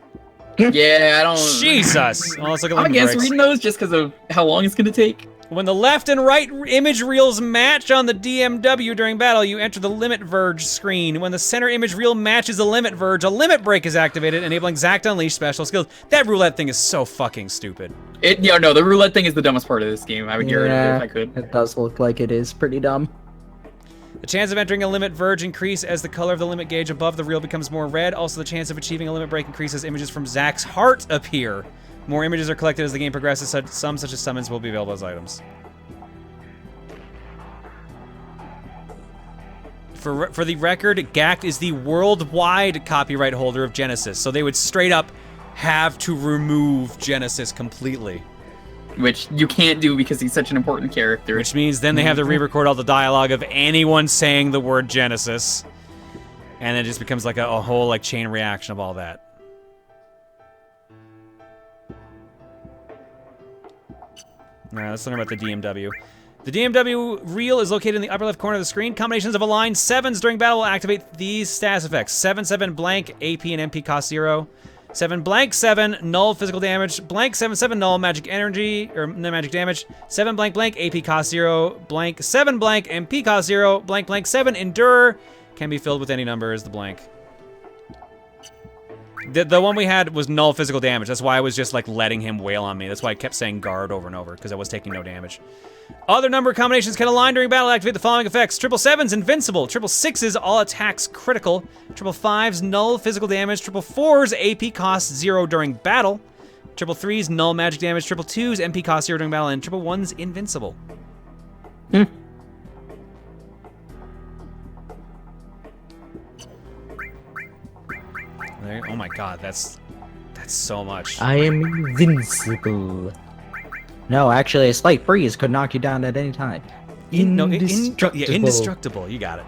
Yeah, I don't. Jesus. Well, let's look at I'm limit against breaks. reading those just because of how long it's gonna take. When the left and right image reels match on the DMW during battle, you enter the limit verge screen. When the center image reel matches the limit verge, a limit break is activated, enabling Zack to unleash special skills. That roulette thing is so fucking stupid. No, the roulette thing is the dumbest part of this game. I would get rid of it if I could. It does look like it is pretty dumb. The chance of entering a limit verge increase as the color of the limit gauge above the reel becomes more red. Also, the chance of achieving a limit break increases as images from Zack's heart appear. More images are collected as the game progresses. Some, such as summons, will be available as items. For the record, Gact is the worldwide copyright holder of Genesis, so they would straight up have to remove Genesis completely. Which you can't do because he's such an important character. Which means then they have to re-record all the dialogue of anyone saying the word Genesis. And it just becomes like a whole like chain reaction of all that. Alright, let's learn about the DMW. The DMW reel is located in the upper left corner of the screen. Combinations of aligned 7s during battle will activate these status effects. 7/7 blank, AP and MP cost 0. 7 blank 7 null physical damage. Blank 7/7 null magic energy or no magic damage. 7 blank blank AP cost 0. Blank 7 blank MP cost 0. Blank blank 7 endure can be filled with any number as the blank. The one we had was null physical damage. That's why I was just like letting him wail on me. That's why I kept saying guard over and over because I was taking no damage. Other number combinations can align during battle. Activate the following effects. 777's invincible. 666's all attacks critical. 555's null physical damage. 444's AP cost 0 during battle. 333's null magic damage. 222's MP cost 0 during battle. And 111's invincible. God, that's so much. I am invincible. No, actually, a slight breeze could knock you down at any time. Indestructible. You got it.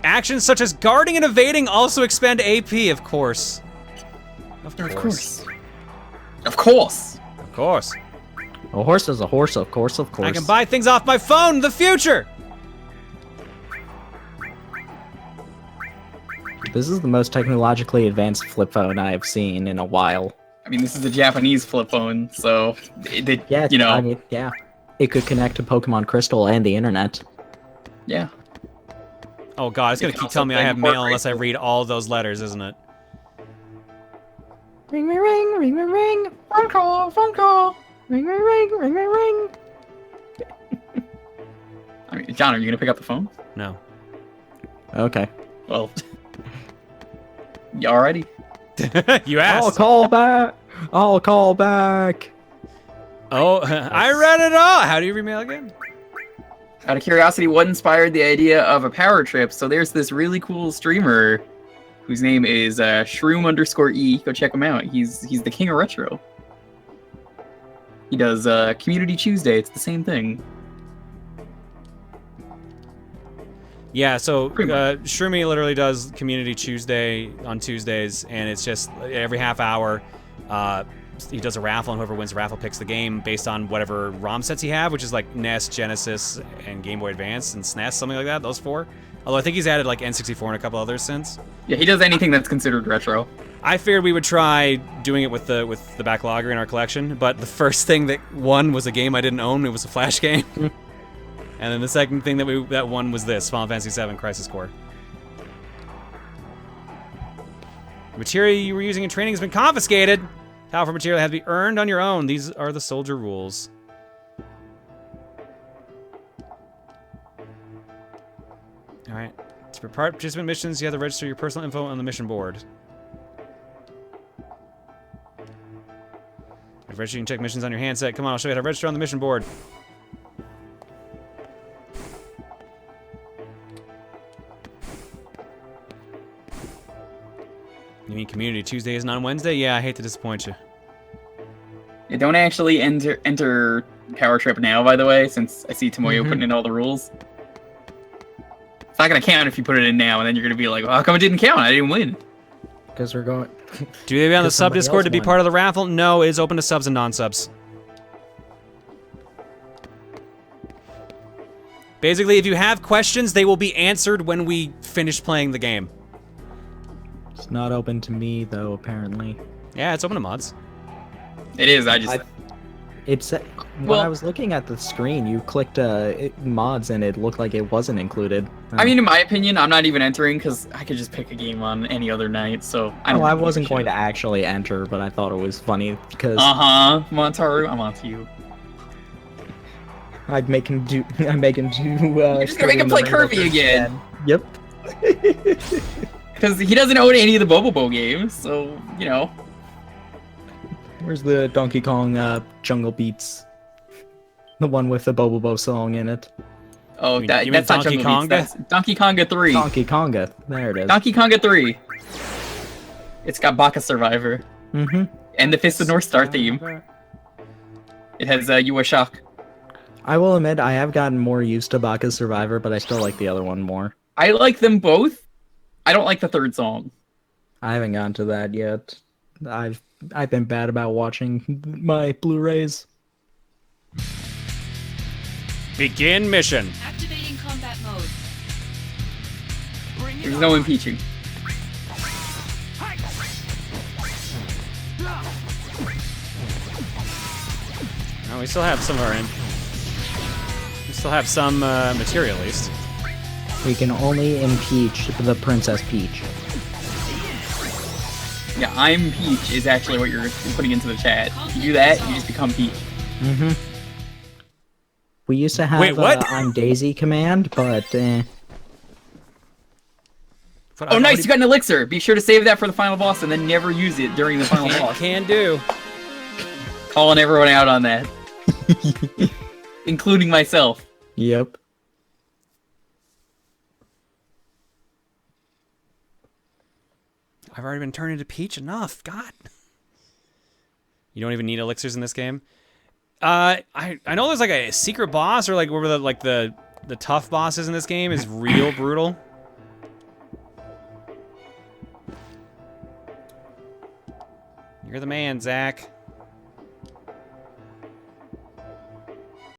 Actions such as guarding and evading also expend AP, of course. Of course. Of course. Of course. A horse is a horse, of course, of course. I can buy things off my phone in the future! This is the most technologically advanced flip phone I have seen in a while. I mean, this is a Japanese flip phone, so Yeah, you know. I mean, yeah. It could connect to Pokemon Crystal and the internet. Yeah. Oh god, it's gonna keep telling me I have mail unless I read all those letters, isn't it? Ring, ring, ring, ring, ring, ring. Phone call, phone call. Ring, ring, ring, ring, ring, ring. I mean, John, are you gonna pick up the phone? No. Okay. Well, you already? You asked. I'll call back. I'll call back. Oh, I read it all. How do you read mail again? Out of curiosity, what inspired the idea of a power trip? So there's this really cool streamer whose name is Shroom_E. Go check him out. He's the king of retro. He does Community Tuesday. It's the same thing. Yeah, so Shroomy literally does Community Tuesday on Tuesdays, and it's just every half hour. He does a raffle, and whoever wins the raffle picks the game based on whatever ROM sets you have, which is like NES, Genesis, and Game Boy Advance, and SNES, something like that. Those four. Although I think he's added like N64 and a couple others since. Yeah, he does anything that's considered retro. I figured we would try doing it with the backlogger in our collection, but the first thing that won was a game I didn't own. It was a Flash game. And then the second thing that won was this, Final Fantasy VII Crisis Core. The material you were using in training has been confiscated. Powerful material had to be earned on your own. These are the soldier rules. Alright. For participant missions, you have to register your personal info on the mission board. If register, you can check missions on your handset. Come on, I'll show you how to register on the mission board. You mean Community Tuesday isn't on Wednesday? Yeah, I hate to disappoint you. Yeah, don't actually enter Power Trip now, by the way, since I see Tomoyo putting in all the rules. It's not gonna count if you put it in now, and then you're gonna be like, well, how come it didn't count? I didn't win. Because we're going... Do you be on the sub Discord to be part of the raffle? No, it is open to subs and non-subs. Basically, if you have questions, they will be answered when we finish playing the game. It's not open to me, though, apparently. Yeah, it's open to mods. It is, When I was looking at the screen, you clicked mods and it looked like it wasn't included. I mean, in my opinion, I'm not even entering because I could just pick a game on any other night, so I don't I really wasn't give a going shit. to actually enter, but I thought it was funny because... Montaru, I'm on to you. I'm making do... You're just gonna make him play Kirby again! Yep. Because he doesn't own any of the Bobobo games, so, you know. Where's the Donkey Kong Jungle Beats? The one with the Bobobo song in it. Oh, you that's mean not Donkey Jungle Beats, that's Donkey Konga 3. Donkey Konga. There it is. Donkey Konga 3. It's got Baka Survivor. Mm-hmm. And the Fist of North Star theme. It has Yua Shock. I will admit, I have gotten more used to Baka's Survivor, but I still like the other one more. I like them both. I don't like the third song. I haven't gotten to that yet. I've been bad about watching my Blu-rays. Begin mission. Activating combat mode. There's no impeaching. Oh, we still have some of our we still have some material at least. We can only impeach the Princess Peach. Yeah, I'm Peach is actually what you're putting into the chat. If you do that, you just become Peach. Mm-hmm. We used to have Wait, what? I'm Daisy command, but Oh, nice! You got an elixir. Be sure to save that for the final boss, and then never use it during the final boss. Can do. Calling everyone out on that, including myself. Yep. I've already been turned into Peach enough. God. You don't even need elixirs in this game. I know there's like a secret boss or like where the tough bosses in this game is real brutal. You're the man, Zach.